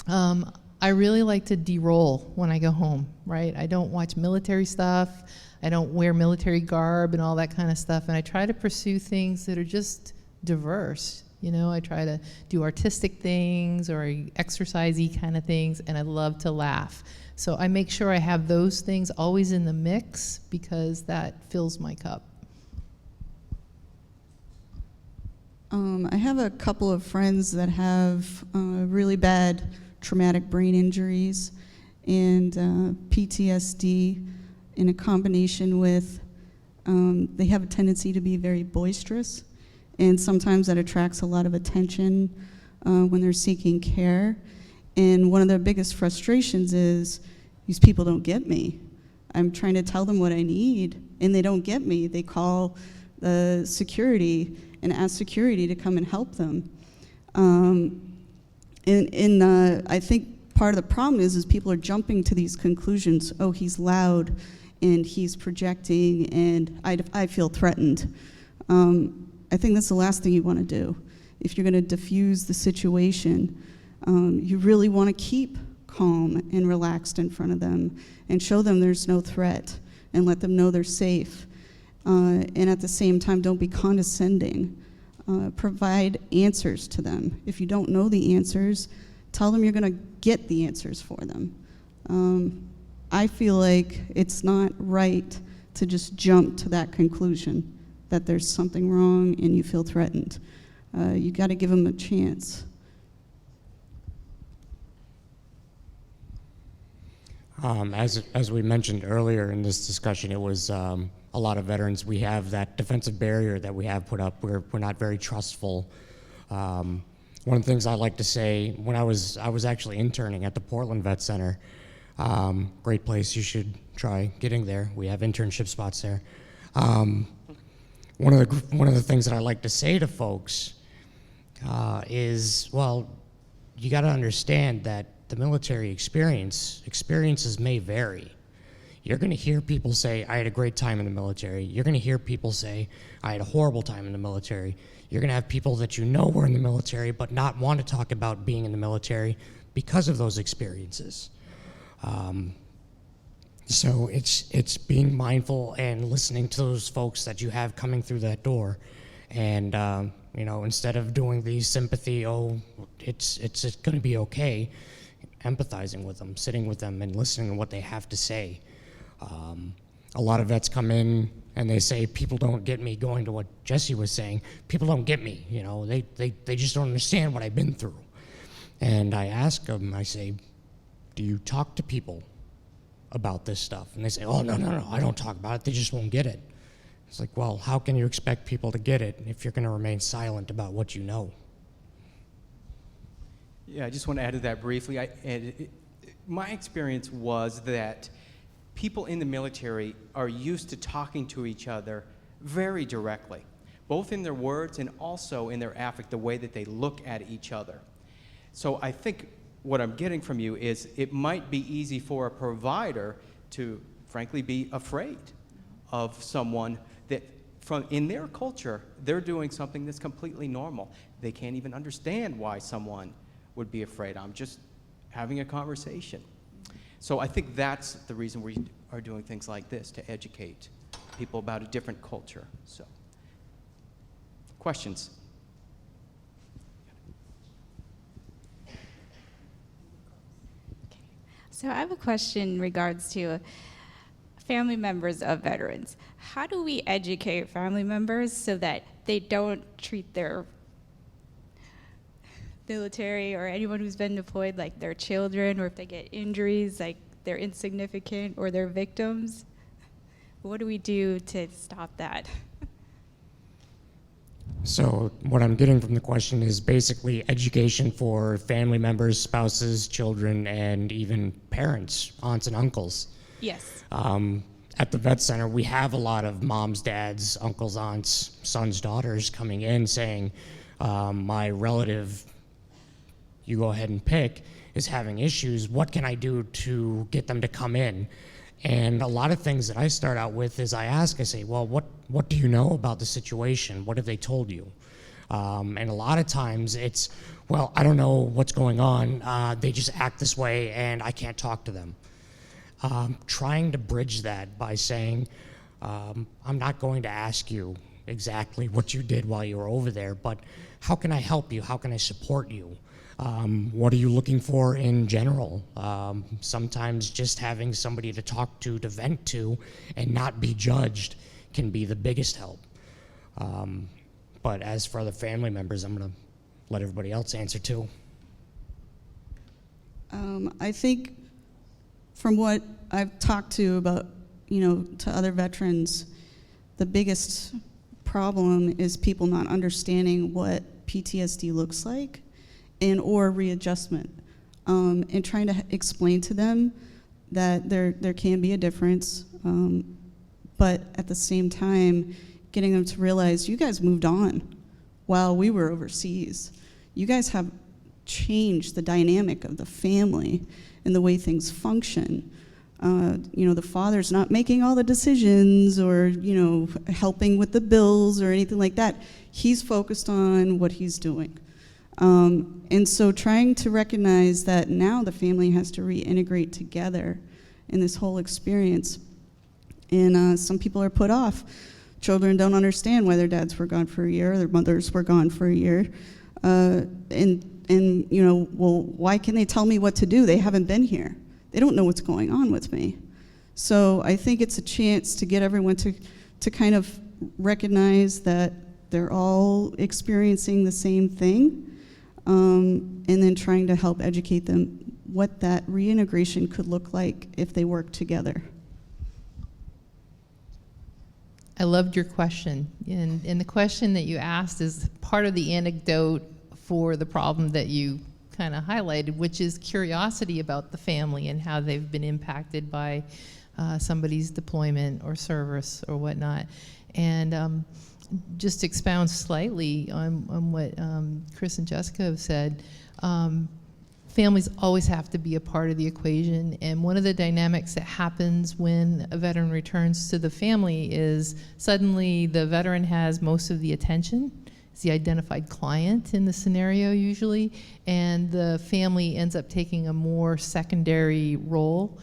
I really like to de-roll when I go home, right? I don't watch military stuff. I don't wear military garb and all that kind of stuff. And I try to pursue things that are just diverse. I try to do artistic things or exercise-y kind of things, and I love to laugh. So I make sure I have those things always in the mix because that fills my cup. I have a couple of friends that have really bad traumatic brain injuries and PTSD in a combination with, they have a tendency to be very boisterous, and sometimes that attracts a lot of attention when they're seeking care. And one of their biggest frustrations is, these people don't get me. I'm trying to tell them what I need, and they don't get me. They call the security and ask security to come and help them. I think part of the problem is people are jumping to these conclusions. Oh, he's loud, and he's projecting, and I feel threatened. I think that's the last thing you want to do. If you're going to diffuse the situation, you really want to keep calm and relaxed in front of them and show them there's no threat and let them know they're safe. And at the same time, don't be condescending. Provide answers to them. If you don't know the answers, tell them you're going to get the answers for them. I feel like it's not right to just jump to that conclusion that there's something wrong and you feel threatened. You got to give them a chance. As we mentioned earlier in this discussion, it was a lot of veterans. We have that defensive barrier that we have put up. We're not very trustful. One of the things I like to say, when I was actually interning at the Portland Vet Center, great place. You should try getting there. We have internship spots there. One of the things that I like to say to folks is, well, you got to understand that the military experiences may vary. You're going to hear people say, I had a great time in the military. You're going to hear people say, I had a horrible time in the military. You're going to have people that you know were in the military but not want to talk about being in the military because of those experiences. So it's being mindful and listening to those folks that you have coming through that door. And, instead of doing the sympathy, it's going to be okay, empathizing with them, sitting with them and listening to what they have to say. A lot of vets come in and they say, people don't get me, going to what Jesse was saying. People don't get me, they just don't understand what I've been through. And I ask them, I say, do you talk to people about this stuff? And they say, oh, no, I don't talk about it. They just won't get it. It's like, well, how can you expect people to get it if you're going to remain silent about what you know? Yeah, I just want to add to that briefly. My experience was that people in the military are used to talking to each other very directly, both in their words and also in their affect, the way that they look at each other. So I think what I'm getting from you is it might be easy for a provider to, frankly, be afraid of someone that, in their culture, they're doing something that's completely normal. They can't even understand why someone would be afraid. I'm just having a conversation. So I think that's the reason we are doing things like this, to educate people about a different culture. So, questions? So I have a question in regards to family members of veterans. How do we educate family members so that they don't treat their military or anyone who's been deployed like their children, or if they get injuries, like they're insignificant or they're victims? What do we do to stop that? So what I'm getting from the question is basically education for family members, spouses, children, and even parents, aunts and uncles. Yes. At the vet center, we have a lot of moms, dads, uncles, aunts, sons, daughters coming in saying, my relative, you go ahead and pick, is having issues. What can I do to get them to come in? And a lot of things that I start out with is I say, well, what do you know about the situation? What have they told you? And a lot of times it's, well, I don't know what's going on. They just act this way and I can't talk to them. Trying to bridge that by saying, I'm not going to ask you exactly what you did while you were over there, but how can I help you? How can I support you? What are you looking for in general? Sometimes just having somebody to talk to vent to, and not be judged can be the biggest help. But as for other family members, I'm going to let everybody else answer too. I think from what I've talked to about, to other veterans, the biggest problem is people not understanding what PTSD looks like or readjustment, and trying to explain to them that there can be a difference, but at the same time, getting them to realize you guys moved on while we were overseas. You guys have changed the dynamic of the family and the way things function. The father's not making all the decisions or, helping with the bills or anything like that. He's focused on what he's doing. And so trying to recognize that now the family has to reintegrate together in this whole experience. And some people are put off. Children don't understand why their dads were gone for a year, their mothers were gone for a year. Well, why can they tell me what to do? They haven't been here. They don't know what's going on with me. So I think it's a chance to get everyone to kind of recognize that they're all experiencing the same thing, and then trying to help educate them what that reintegration could look like if they work together. I loved your question, and the question that you asked is part of the anecdote for the problem that you kind of highlighted, which is curiosity about the family and how they've been impacted by somebody's deployment or service or whatnot. And just to expound slightly on what Chris and Jessica have said, families always have to be a part of the equation, and one of the dynamics that happens when a veteran returns to the family is suddenly the veteran has most of the attention. It's the identified client in the scenario usually, and the family ends up taking a more secondary role.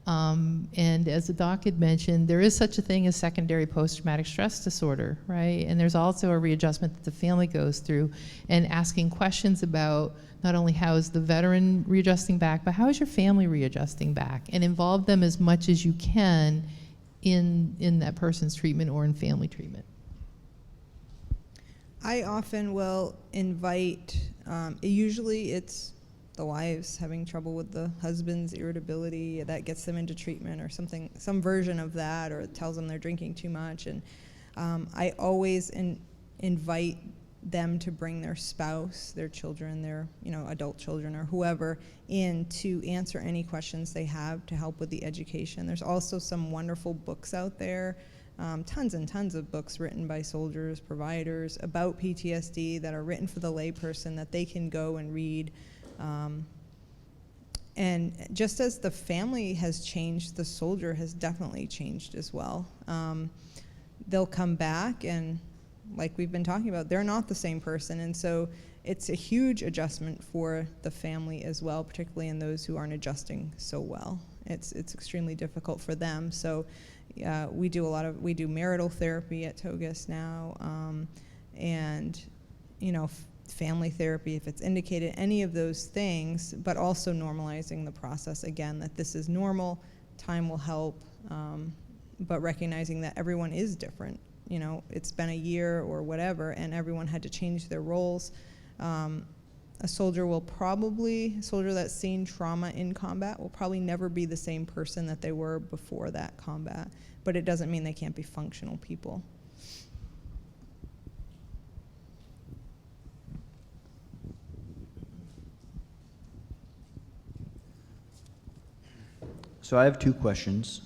And as the doc had mentioned, there is such a thing as secondary post-traumatic stress disorder, right? And there's also a readjustment that the family goes through, and asking questions about not only how is the veteran readjusting back, but how is your family readjusting back, and involve them as much as you can in that person's treatment or in family treatment. I often will invite, usually it's the wives having trouble with the husband's irritability, that gets them into treatment or something, some version of that, or it tells them they're drinking too much. And I always invite them to bring their spouse, their children, their adult children or whoever in to answer any questions they have to help with the education. There's also some wonderful books out there, tons and tons of books written by soldiers, providers about PTSD that are written for the layperson that they can go and read. And just as the family has changed, the soldier has definitely changed as well. They'll come back, and like we've been talking about, they're not the same person, and so it's a huge adjustment for the family as well, particularly in those who aren't adjusting so well. It's extremely difficult for them. So we do marital therapy at Togus now, and family therapy if it's indicated, any of those things, but also normalizing the process again, that this is normal, time will help, but recognizing that everyone is different. It's been a year or whatever, and everyone had to change their roles. A soldier that's seen trauma in combat will probably never be the same person that they were before that combat, but it doesn't mean they can't be functional people. So I have two questions.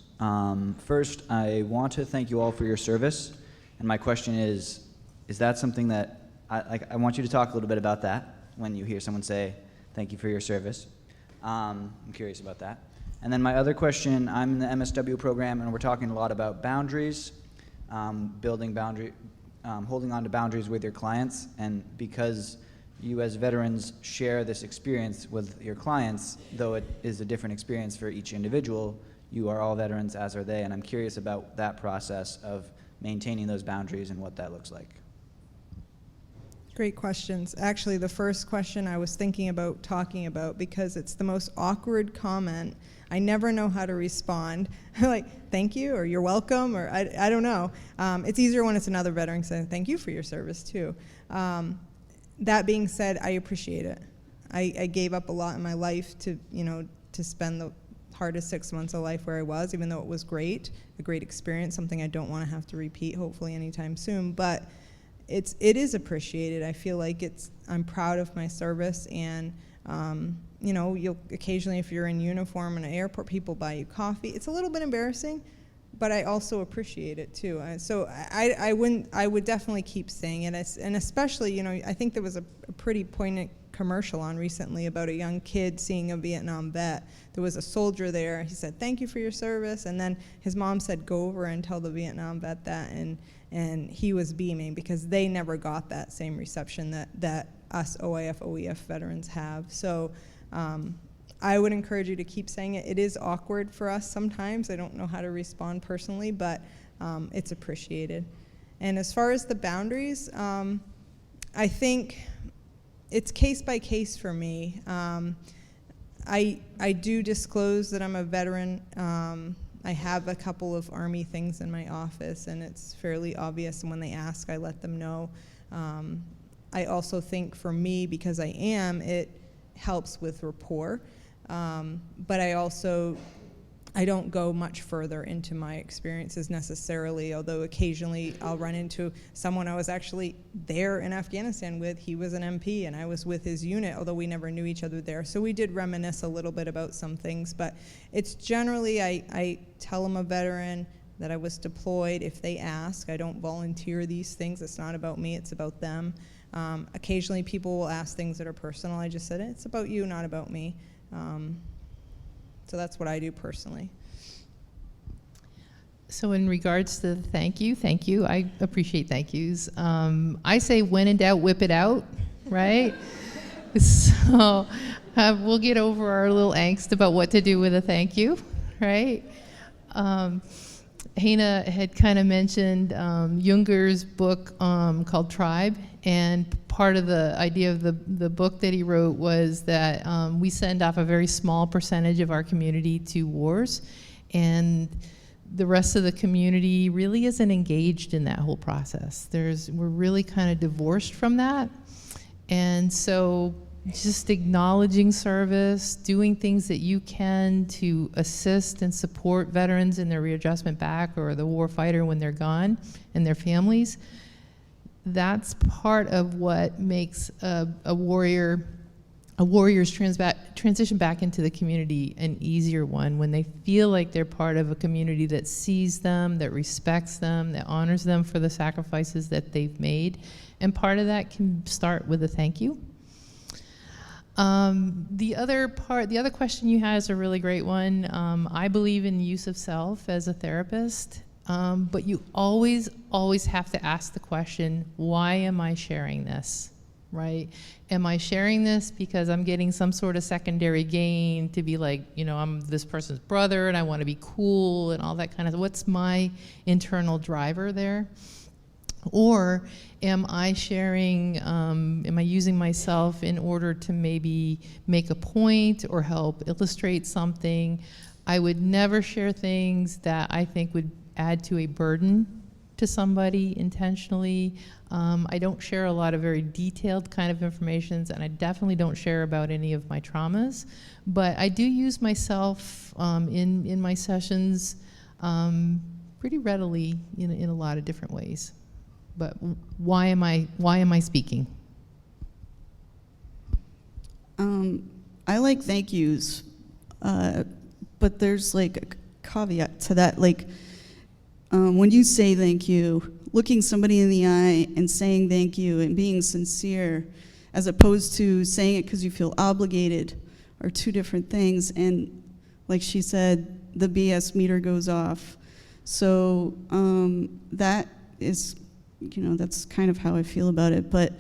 First, I want to thank you all for your service, and my question is that something that, I want you to talk a little bit about that when you hear someone say, thank you for your service. I'm curious about that. And then my other question, I'm in the MSW program, and we're talking a lot about boundaries, holding on to boundaries with your clients, and because you as veterans share this experience with your clients, though it is a different experience for each individual, you are all veterans, as are they, and I'm curious about that process of maintaining those boundaries and what that looks like. Great questions. Actually, the first question I was thinking about talking about, because it's the most awkward comment. I never know how to respond. Like, thank you, or you're welcome, or I don't know. It's easier when it's another veteran saying, thank you for your service, too. That being said, I appreciate it. I gave up a lot in my life to spend the hardest 6 months of life where I was, even though it was great, a great experience, something I don't want to have to repeat, hopefully anytime soon. But it is appreciated. I feel like I'm proud of my service, and you'll occasionally, if you're in uniform in an airport, people buy you coffee. It's a little bit embarrassing, but I also appreciate it too. So I would definitely keep saying it, and especially, I think there was a pretty poignant commercial on recently about a young kid seeing a Vietnam vet. There was a soldier there. He said, thank you for your service, and then his mom said, go over and tell the Vietnam vet that, and he was beaming because they never got that same reception that us OIF, OEF veterans have. So I would encourage you to keep saying it. It is awkward for us sometimes. I don't know how to respond personally, but it's appreciated. And as far as the boundaries, I think it's case by case for me. I do disclose that I'm a veteran I have a couple of Army things in my office, and it's fairly obvious, and when they ask, I let them know. I also think for me, because it helps with rapport, but I don't go much further into my experiences necessarily, although occasionally I'll run into someone I was actually there in Afghanistan with. He was an MP and I was with his unit, although we never knew each other there. So we did reminisce a little bit about some things, but it's generally, I tell them a veteran that I was deployed if they ask. I don't volunteer these things. It's not about me, it's about them. Occasionally people will ask things that are personal. I just said, it's about you, not about me. So that's what I do personally. So in regards to the thank you, I appreciate thank yous. I say when in doubt, whip it out, right? So we'll get over our little angst about what to do with a thank you, right? Hannah had kind of mentioned Junger's book called Tribe, and part of the idea of the book that he wrote was that we send off a very small percentage of our community to wars, and the rest of the community really isn't engaged in that whole process. We're really kind of divorced from that, and so just acknowledging service, doing things that you can to assist and support veterans in their readjustment back, or the war fighter when they're gone, and their families. That's part of what makes a warrior's transition back into the community an easier one, when they feel like they're part of a community that sees them, that respects them, that honors them for the sacrifices that they've made. And part of that can start with a thank you. The other question you had is a really great one. I believe in use of self as a therapist. But you always have to ask the question, why am I sharing this, right? Am I sharing this because I'm getting some sort of secondary gain to be like, I'm this person's brother and I want to be cool and all that kind of, what's my internal driver there? Or am I sharing, am I using myself in order to maybe make a point or help illustrate something? I would never share things that I think would add to a burden to somebody intentionally. I don't share a lot of very detailed kind of information, and I definitely don't share about any of my traumas, but I do use myself in my sessions pretty readily in a lot of different ways. But why am I speaking? I like thank yous, but there's like a caveat to that. Like when you say thank you, looking somebody in the eye and saying thank you and being sincere, as opposed to saying it because you feel obligated, are two different things. And like she said, the BS meter goes off. So that is, that's kind of how I feel about it. But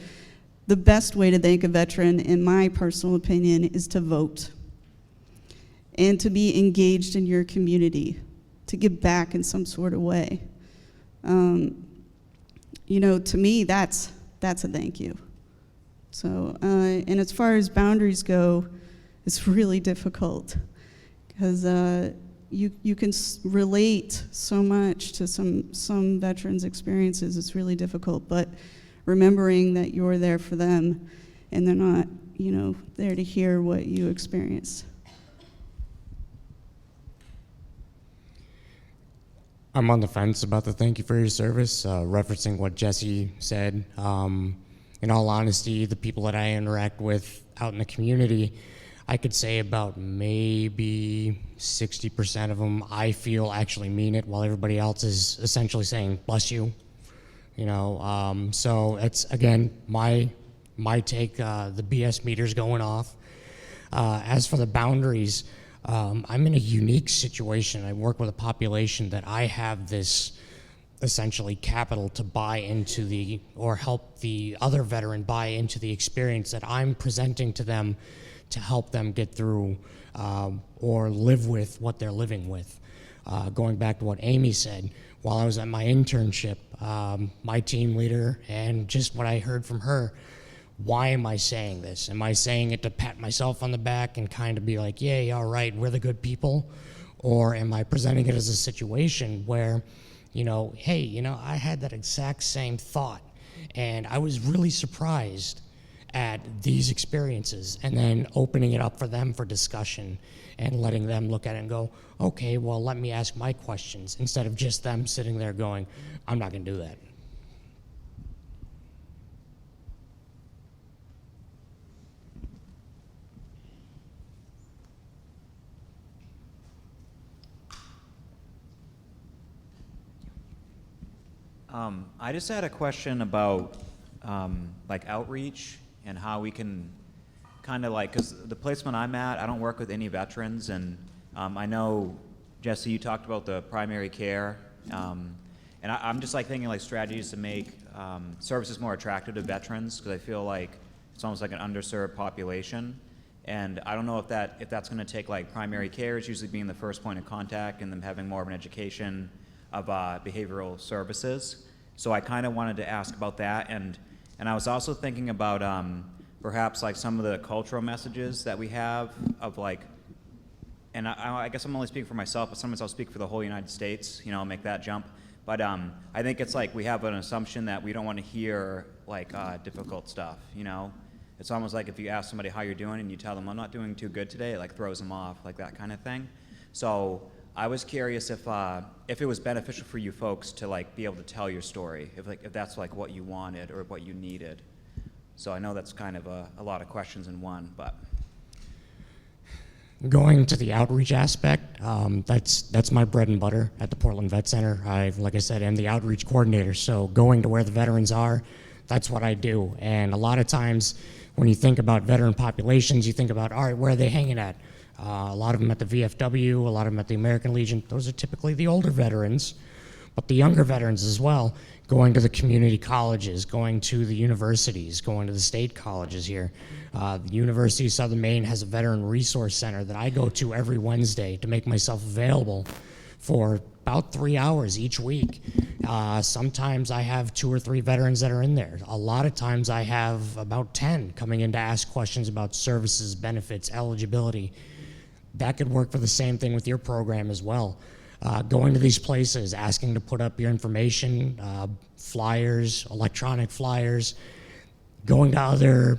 the best way to thank a veteran, in my personal opinion, is to vote and to be engaged in your community, to give back in some sort of way. To me, that's a thank you. So, and as far as boundaries go, it's really difficult because you can relate so much to some veterans' experiences. It's really difficult, but remembering that you're there for them and they're not, there to hear what you experienced. I'm on the fence about the thank you for your service, referencing what Jesse said. In all honesty, the people that I interact with out in the community, I could say about maybe 60% of them I feel actually mean it, while everybody else is essentially saying, bless you. So it's, again, my take, the BS meter's going off. As for the boundaries, I'm in a unique situation. I work with a population that I have this essentially capital to buy into or help the other veteran buy into the experience that I'm presenting to them to help them get through or live with what they're living with. Going back to what Amy said, while I was at my internship, my team leader, and just what I heard from her, why am I saying this? Am I saying it to pat myself on the back and kind of be like, yay, all right, we're the good people? Or am I presenting it as a situation where, hey, I had that exact same thought, and I was really surprised at these experiences, and then opening it up for them for discussion and letting them look at it and go, okay, well, let me ask my questions, instead of just them sitting there going, I'm not going to do that. I just had a question about like outreach and how we can kind of like, because the placement I'm at, I don't work with any veterans, and I know, Jesse, you talked about the primary care, and I'm just like thinking like strategies to make services more attractive to veterans, because I feel like it's almost like an underserved population, and I don't know if that's going to take like primary care is usually being the first point of contact, and them having more of an education of behavioral services. So I kind of wanted to ask about that, and I was also thinking about perhaps like some of the cultural messages that we have of like, and I guess I'm only speaking for myself, but sometimes I'll speak for the whole United States, make that jump. But I think it's like we have an assumption that we don't want to hear like difficult stuff, It's almost like if you ask somebody how you're doing and you tell them I'm not doing too good today, it like throws them off, like that kind of thing. So I was curious if it was beneficial for you folks to like be able to tell your story, if that's like what you wanted or what you needed. So I know that's kind of a lot of questions in one, but. Going to the outreach aspect, that's my bread and butter at the Portland Vet Center. Like I said, am the outreach coordinator, so going to where the veterans are, that's what I do. And a lot of times when you think about veteran populations, you think about, all right, where are they hanging at? A lot of them at the VFW, a lot of them at the American Legion. Those are typically the older veterans, but the younger veterans as well, going to the community colleges, going to the universities, going to the state colleges here. The University of Southern Maine has a veteran resource center that I go to every Wednesday to make myself available for about 3 hours each week. Sometimes I have 2 or 3 veterans that are in there. A lot of times I have about 10 coming in to ask questions about services, benefits, eligibility. That could work for the same thing with your program as well. Going to these places, asking to put up your information, flyers, electronic flyers, going to other,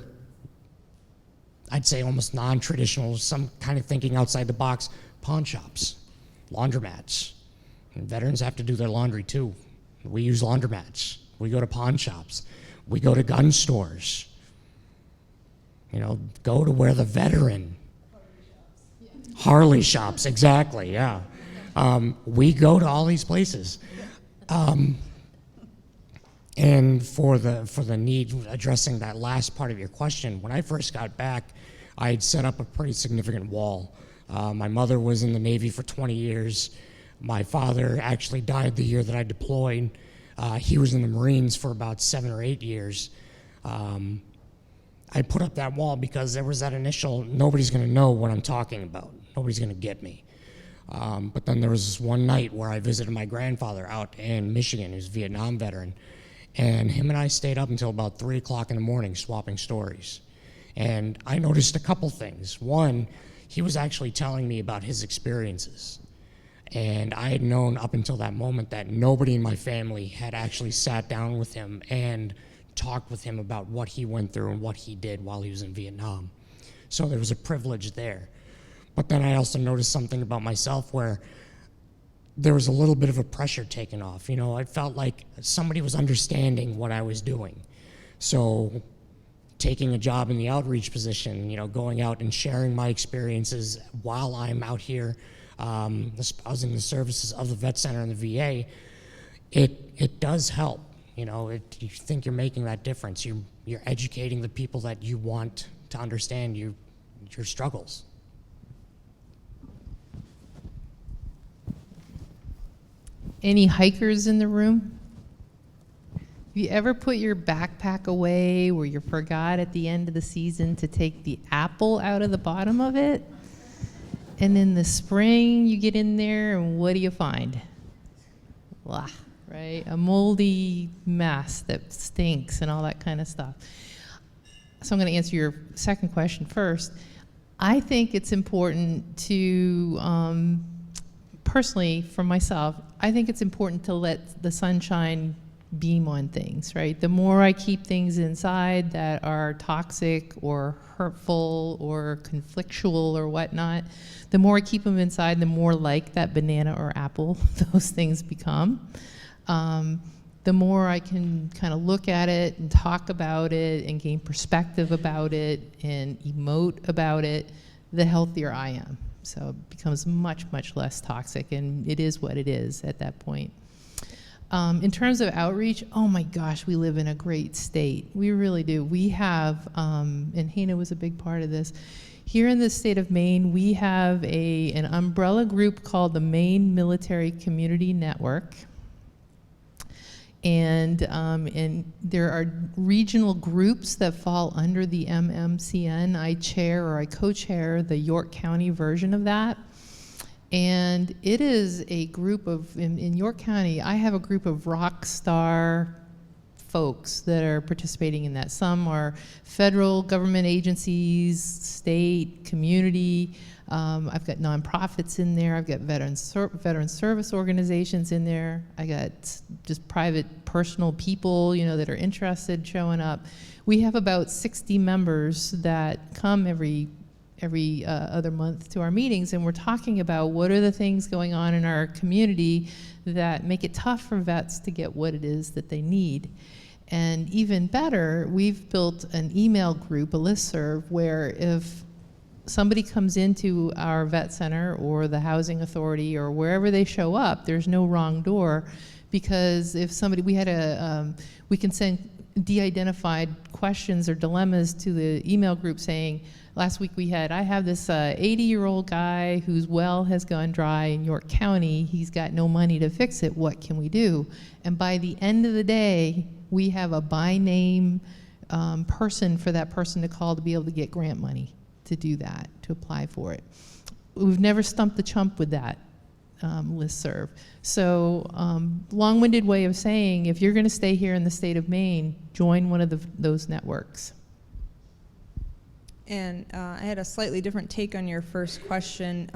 I'd say almost non-traditional, some kind of thinking outside the box, pawn shops, laundromats. And veterans have to do their laundry too. We use laundromats. We go to pawn shops. We go to gun stores. Go to where the veteran. Harley shops, exactly, yeah. We go to all these places. And for the need, addressing that last part of your question, when I first got back, I had set up a pretty significant wall. My mother was in the Navy for 20 years. My father actually died the year that I deployed. He was in the Marines for about 7 or 8 years. I put up that wall because there was that initial, nobody's going to know what I'm talking about. Nobody's going to get me. But then there was this one night where I visited my grandfather out in Michigan, who's a Vietnam veteran, and him and I stayed up until about 3 o'clock in the morning swapping stories. And I noticed a couple things. One, he was actually telling me about his experiences. And I had known up until that moment that nobody in my family had actually sat down with him and talked with him about what he went through and what he did while he was in Vietnam. So there was a privilege there. But then I also noticed something about myself where there was a little bit of a pressure taken off. I felt like somebody was understanding what I was doing. So taking a job in the outreach position, going out and sharing my experiences while I'm out here espousing the services of the Vet Center and the VA, it does help. You think you're making that difference. You're educating the people that you want to understand your struggles. Any hikers in the room? Have you ever put your backpack away where you forgot at the end of the season to take the apple out of the bottom of it? And in the spring, you get in there, and what do you find? Blah, right? A moldy mess that stinks and all that kind of stuff. So I'm going to answer your second question first. I think it's important to personally, for myself, I think it's important to let the sunshine beam on things, right? The more I keep things inside that are toxic or hurtful or conflictual or whatnot, the more I keep them inside, the more like that banana or apple those things become. The more I can kind of look at it and talk about it and gain perspective about it and emote about it, the healthier I am. So it becomes much, much less toxic, and it is what it is at that point. In terms of outreach, oh my gosh, we live in a great state. We really do. We have, and Hannah was a big part of this, here in the state of Maine, we have an umbrella group called the Maine Military Community Network. And there are regional groups that fall under the MMCN. I chair or I co-chair the York County version of that. And it is a group of, in York County, I have a group of rock star folks that are participating in that. Some are federal government agencies, state, community. I've got nonprofits in there. I've got veteran service organizations in there. I got just private, personal people, that are interested showing up. We have about 60 members that come every other month to our meetings, and we're talking about what are the things going on in our community that make it tough for vets to get what it is that they need. And even better, we've built an email group, a listserv, where if somebody comes into our vet center or the housing authority or wherever they show up, there's no wrong door, because if somebody, we can send de-identified questions or dilemmas to the email group saying, last week I have this 80-year-old guy whose well has gone dry in York County. He's got no money to fix it. What can we do? And by the end of the day, we have a by name person for that person to call to be able to get grant money to do that, to apply for it. We've never stumped the chump with that listserv. So long-winded way of saying, if you're going to stay here in the state of Maine, join one of those networks. And I had a slightly different take on your first question.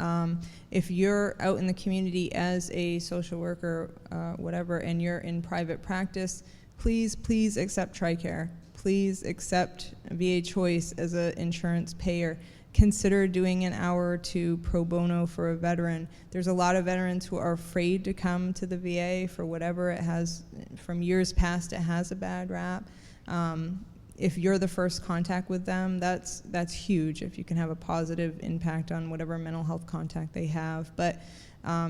If you're out in the community as a social worker, whatever, and you're in private practice, please accept TRICARE. Please accept VA Choice as an insurance payer. Consider doing an hour or two pro bono for a veteran. There's a lot of veterans who are afraid to come to the VA for whatever it has, from years past, it has a bad rap. If you're the first contact with them, that's huge, if you can have a positive impact on whatever mental health contact they have. But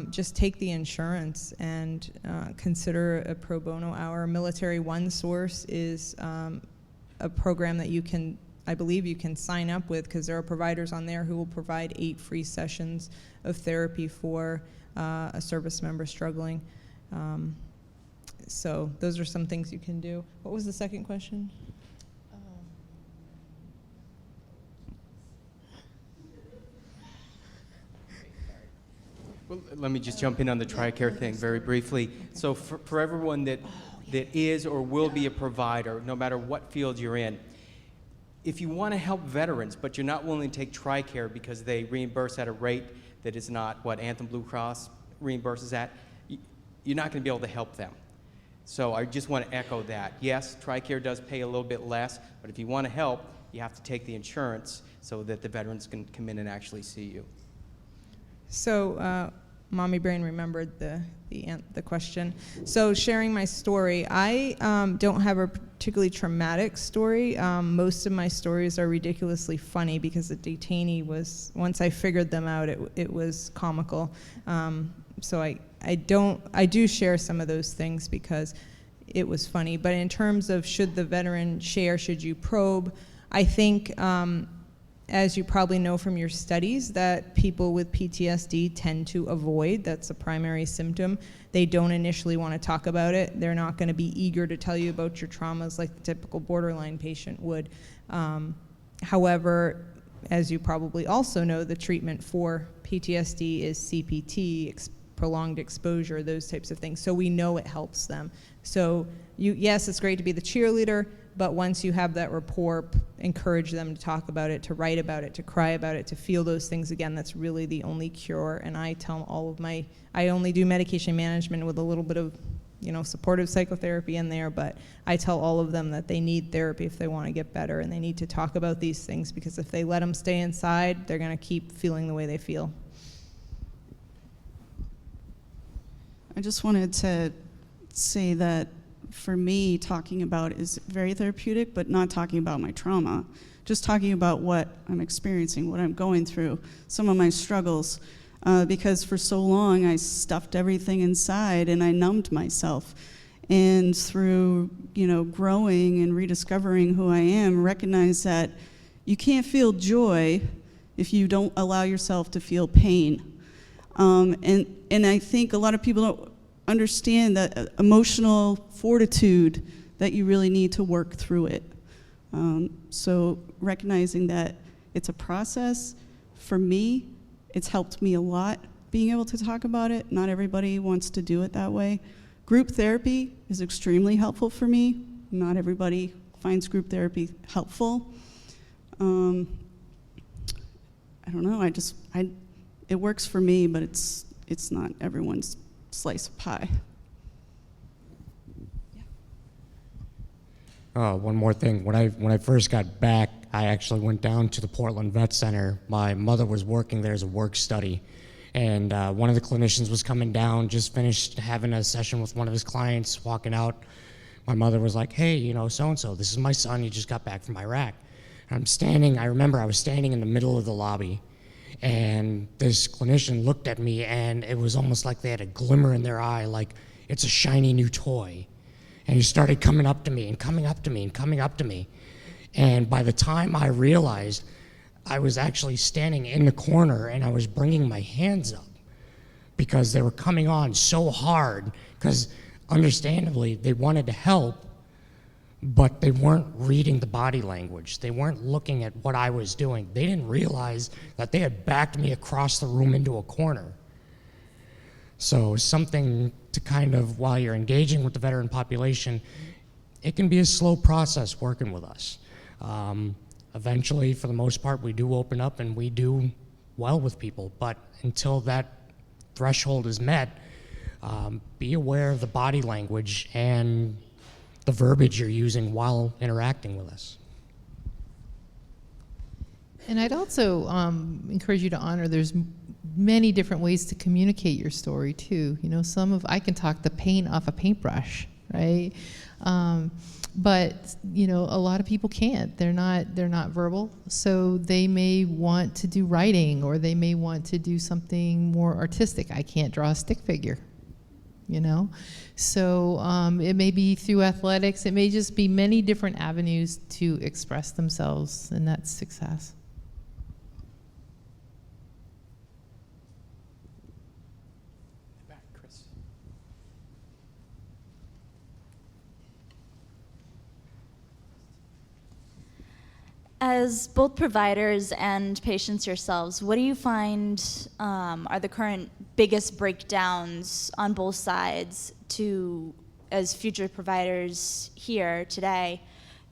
just take the insurance and consider a pro bono hour. Military One Source is a program that I believe you can sign up with, because there are providers on there who will provide 8 free sessions of therapy for a service member struggling. So those are some things you can do. What was the second question? Well, let me just jump in on the TRICARE thing very briefly. So for everyone that is or will be a provider, no matter what field you're in, if you want to help veterans, but you're not willing to take TRICARE because they reimburse at a rate that is not what Anthem Blue Cross reimburses at, you're not going to be able to help them. So I just want to echo that. Yes, TRICARE does pay a little bit less, but if you want to help, you have to take the insurance so that the veterans can come in and actually see you. So, Mommy Brain remembered the question. So, sharing my story, I don't have a particularly traumatic story. Most of my stories are ridiculously funny because the detainee was, once I figured them out, it was comical. So I do share some of those things because it was funny. But in terms of should the veteran share, should you probe, I think, as you probably know from your studies, that people with PTSD tend to avoid. That's a primary symptom. They don't initially want to talk about it. They're not going to be eager to tell you about your traumas like the typical borderline patient would. However, as you probably also know, the treatment for PTSD is CPT, prolonged exposure, those types of things. So we know it helps them. So yes, it's great to be the cheerleader, but once you have that rapport, encourage them to talk about it, to write about it, to cry about it, to feel those things again. That's really the only cure. And I tell all of I only do medication management with a little bit of, supportive psychotherapy in there, but I tell all of them that they need therapy if they want to get better, and they need to talk about these things, because if they let them stay inside, they're going to keep feeling the way they feel. I just wanted to say that for me, talking about it is very therapeutic, but not talking about my trauma. Just talking about what I'm experiencing, what I'm going through, some of my struggles. Because for so long I stuffed everything inside and I numbed myself. And through, growing and rediscovering who I am, recognize that you can't feel joy if you don't allow yourself to feel pain. And I think a lot of people don't understand that emotional fortitude that you really need to work through it. So recognizing that it's a process, for me, it's helped me a lot being able to talk about it. Not everybody wants to do it that way. Group therapy is extremely helpful for me. Not everybody finds group therapy helpful. I don't know, it works for me, but it's not everyone's slice of pie. One more thing. When I first got back, I actually went down to the Portland Vet Center. My mother was working there as a work study, and one of the clinicians was coming down, just finished having a session with one of his clients, walking out. My mother was like, "Hey, so-and-so, this is my son, he just got back from Iraq." I remember I was standing in the middle of the lobby, and this clinician looked at me, and it was almost like they had a glimmer in their eye, like it's a shiny new toy. And he started coming up to me and coming up to me and coming up to me. And by the time I realized, I was actually standing in the corner and I was bringing my hands up because they were coming on so hard, because understandably they wanted to help, but they weren't reading the body language. They weren't looking at what I was doing. They didn't realize that they had backed me across the room into a corner. So something to kind of, while you're engaging with the veteran population, it can be a slow process working with us. Eventually, for the most part, we do open up and we do well with people, but until that threshold is met, be aware of the body language and the verbiage you're using while interacting with us. And I'd also encourage you to honor there's many different ways to communicate your story too. I can talk the paint off a paintbrush, right? But a lot of people can't. They're not verbal, so they may want to do writing, or they may want to do something more artistic. I can't draw a stick figure, So it may be through athletics. It may just be many different avenues to express themselves, and that's success. As both providers and patients yourselves, what do you find are the current biggest breakdowns on both sides as future providers here today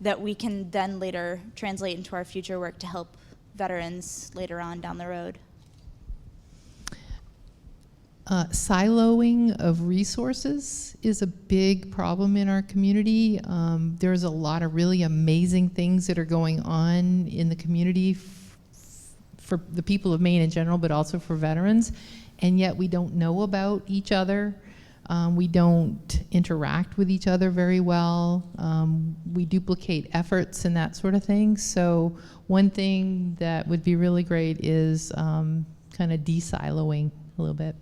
that we can then later translate into our future work to help veterans later on down the road? Siloing of resources is a big problem in our community. There's a lot of really amazing things that are going on in the community for the people of Maine in general, but also for veterans, and yet we don't know about each other. We don't interact with each other very well. We duplicate efforts and that sort of thing. So one thing that would be really great is kind of de-siloing a little bit.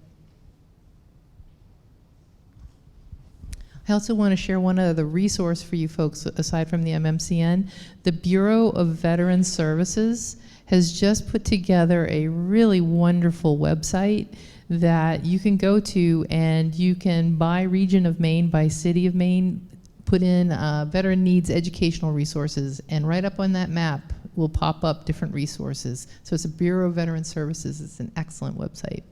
I also want to share one other resource for you folks aside from the MMCN. The Bureau of Veteran Services has just put together a really wonderful website that you can go to, and you can, by region of Maine, by city of Maine, put in veteran needs educational resources, and right up on that map will pop up different resources. So it's a Bureau of Veteran Services. It's an excellent website.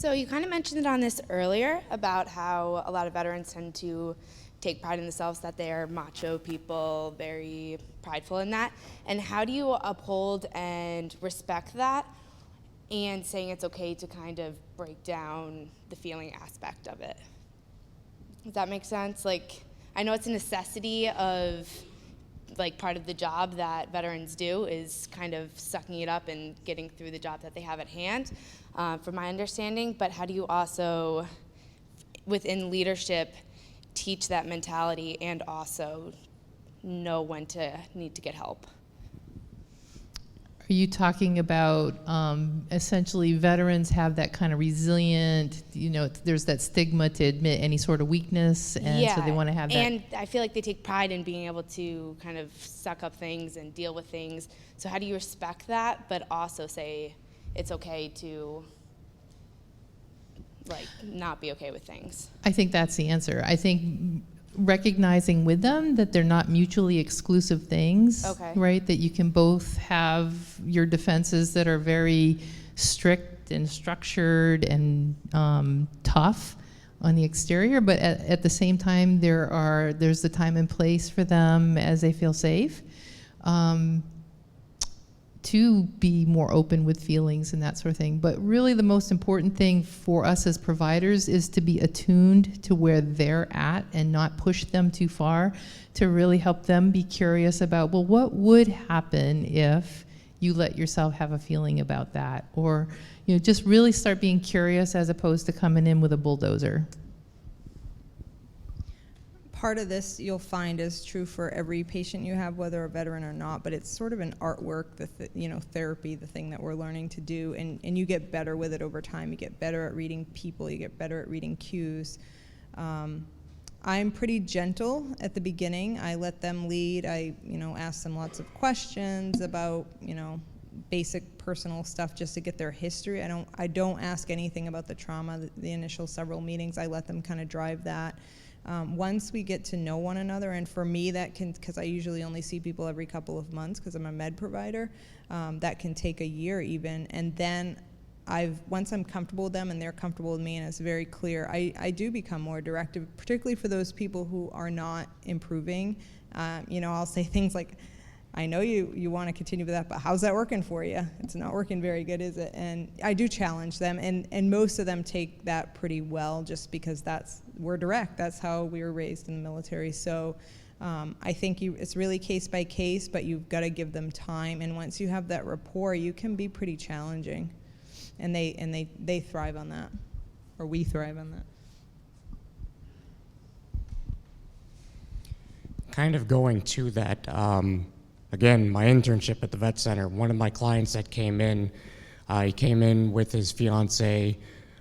So you kind of mentioned on this earlier about how a lot of veterans tend to take pride in themselves, that they are macho people, very prideful in that. And how do you uphold and respect that and saying it's okay to kind of break down the feeling aspect of it? Does that make sense? Like, I know it's a necessity of, like, part of the job that veterans do is kind of sucking it up and getting through the job that they have at hand, from my understanding. But how do you also, within leadership, teach that mentality and also know when to need to get help? Are you talking about essentially veterans have that kind of resilient, there's that stigma to admit any sort of weakness, and so they want to have that. And I feel like they take pride in being able to kind of suck up things and deal with things. So how do you respect that, but also say it's okay to, like, not be okay with things? I think that's the answer. I think recognizing with them that they're not mutually exclusive things, Okay. right? That you can both have your defenses that are very strict and structured and tough on the exterior, but at the same time, there's the time and place for them as they feel safe. To be more open with feelings and that sort of thing. But really the most important thing for us as providers is to be attuned to where they're at and not push them too far, to really help them be curious about, well, what would happen if you let yourself have a feeling about that? Or, just really start being curious as opposed to coming in with a bulldozer. Part of this you'll find is true for every patient you have, whether a veteran or not, but it's sort of an artwork, therapy, the thing that we're learning to do, and you get better with it over time. You get better at reading people, you get better at reading cues. I'm pretty gentle at the beginning. I let them lead. I, ask them lots of questions about, basic personal stuff just to get their history. I don't ask anything about the trauma, the initial several meetings. I let them kind of drive that. Once we get to know one another, and for me that can, because I usually only see people every couple of months because I'm a med provider, that can take a year even, and then once I'm comfortable with them and they're comfortable with me and it's very clear, I do become more directive, particularly for those people who are not improving. I'll say things like, I know you want to continue with that, but how's that working for you? It's not working very good, is it? And I do challenge them, and most of them take that pretty well, just because we're direct. That's how we were raised in the military. So I think it's really case by case, but you've got to give them time. And once you have that rapport, you can be pretty challenging, and they thrive on that, or we thrive on that. Kind of going to that. Again, my internship at the vet center, one of my clients that came in, he came in with his fiance,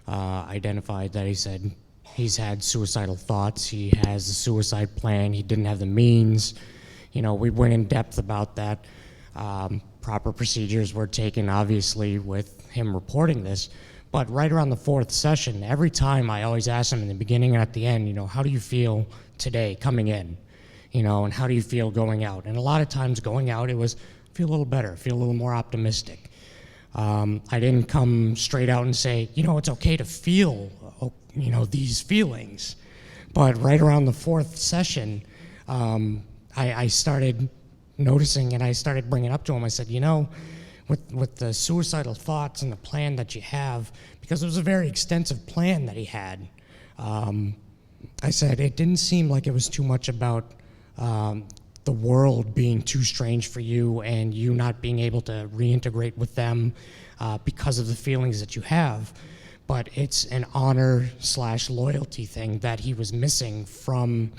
identified that he said he's had suicidal thoughts, he has a suicide plan, he didn't have the means. We went in depth about that. Proper procedures were taken, obviously, with him reporting this. But right around the fourth session, every time I always ask him in the beginning and at the end, how do you feel today coming in? And how do you feel going out? And a lot of times going out, it was feel a little better, feel a little more optimistic. I didn't come straight out and say, it's okay to feel, these feelings. But right around the fourth session, I started noticing, and I started bringing up to him, I said, with the suicidal thoughts and the plan that you have, because it was a very extensive plan that he had, I said, it didn't seem like it was too much about the world being too strange for you and you not being able to reintegrate with them because of the feelings that you have, but it's an honor/loyalty thing that he was missing from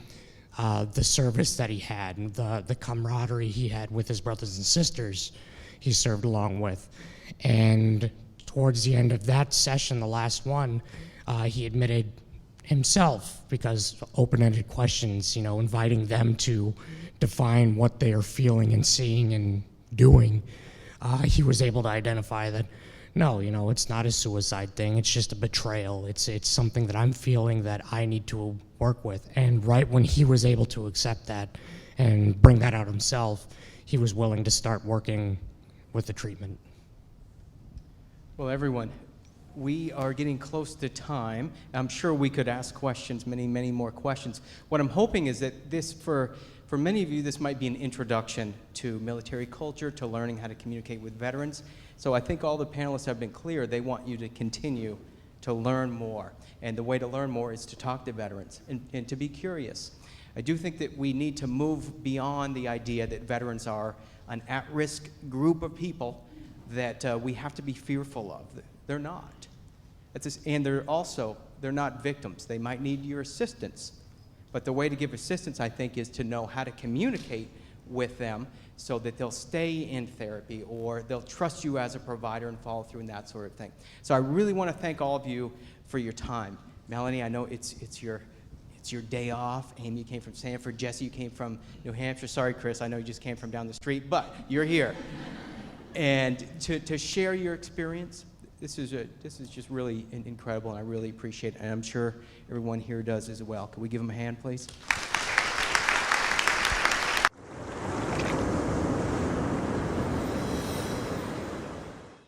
the service that he had and the camaraderie he had with his brothers and sisters he served along with. And towards the end of that session, the last one, he admitted himself, because open-ended questions, inviting them to define what they are feeling and seeing and doing, he was able to identify that, no, it's not a suicide thing, it's just a betrayal. It's something that I'm feeling that I need to work with. And right when he was able to accept that and bring that out himself, he was willing to start working with the treatment. Well, everyone, we are getting close to time. I'm sure we could ask questions, many, many more questions. What I'm hoping is that this, for many of you, this might be an introduction to military culture, to learning how to communicate with veterans. So I think all the panelists have been clear. They want you to continue to learn more. And the way to learn more is to talk to veterans and to be curious. I do think that we need to move beyond the idea that veterans are an at-risk group of people that we have to be fearful of. They're not. And they're not victims. They might need your assistance. But the way to give assistance, I think, is to know how to communicate with them so that they'll stay in therapy or they'll trust you as a provider and follow through and that sort of thing. So I really want to thank all of you for your time. Melanie, I know it's your day off. Amy, you came from Sanford. Jesse, you came from New Hampshire. Sorry, Chris, I know you just came from down the street, but you're here. And to share your experience, this is just really incredible, and I really appreciate it, and I'm sure everyone here does as well. Can we give them a hand, please?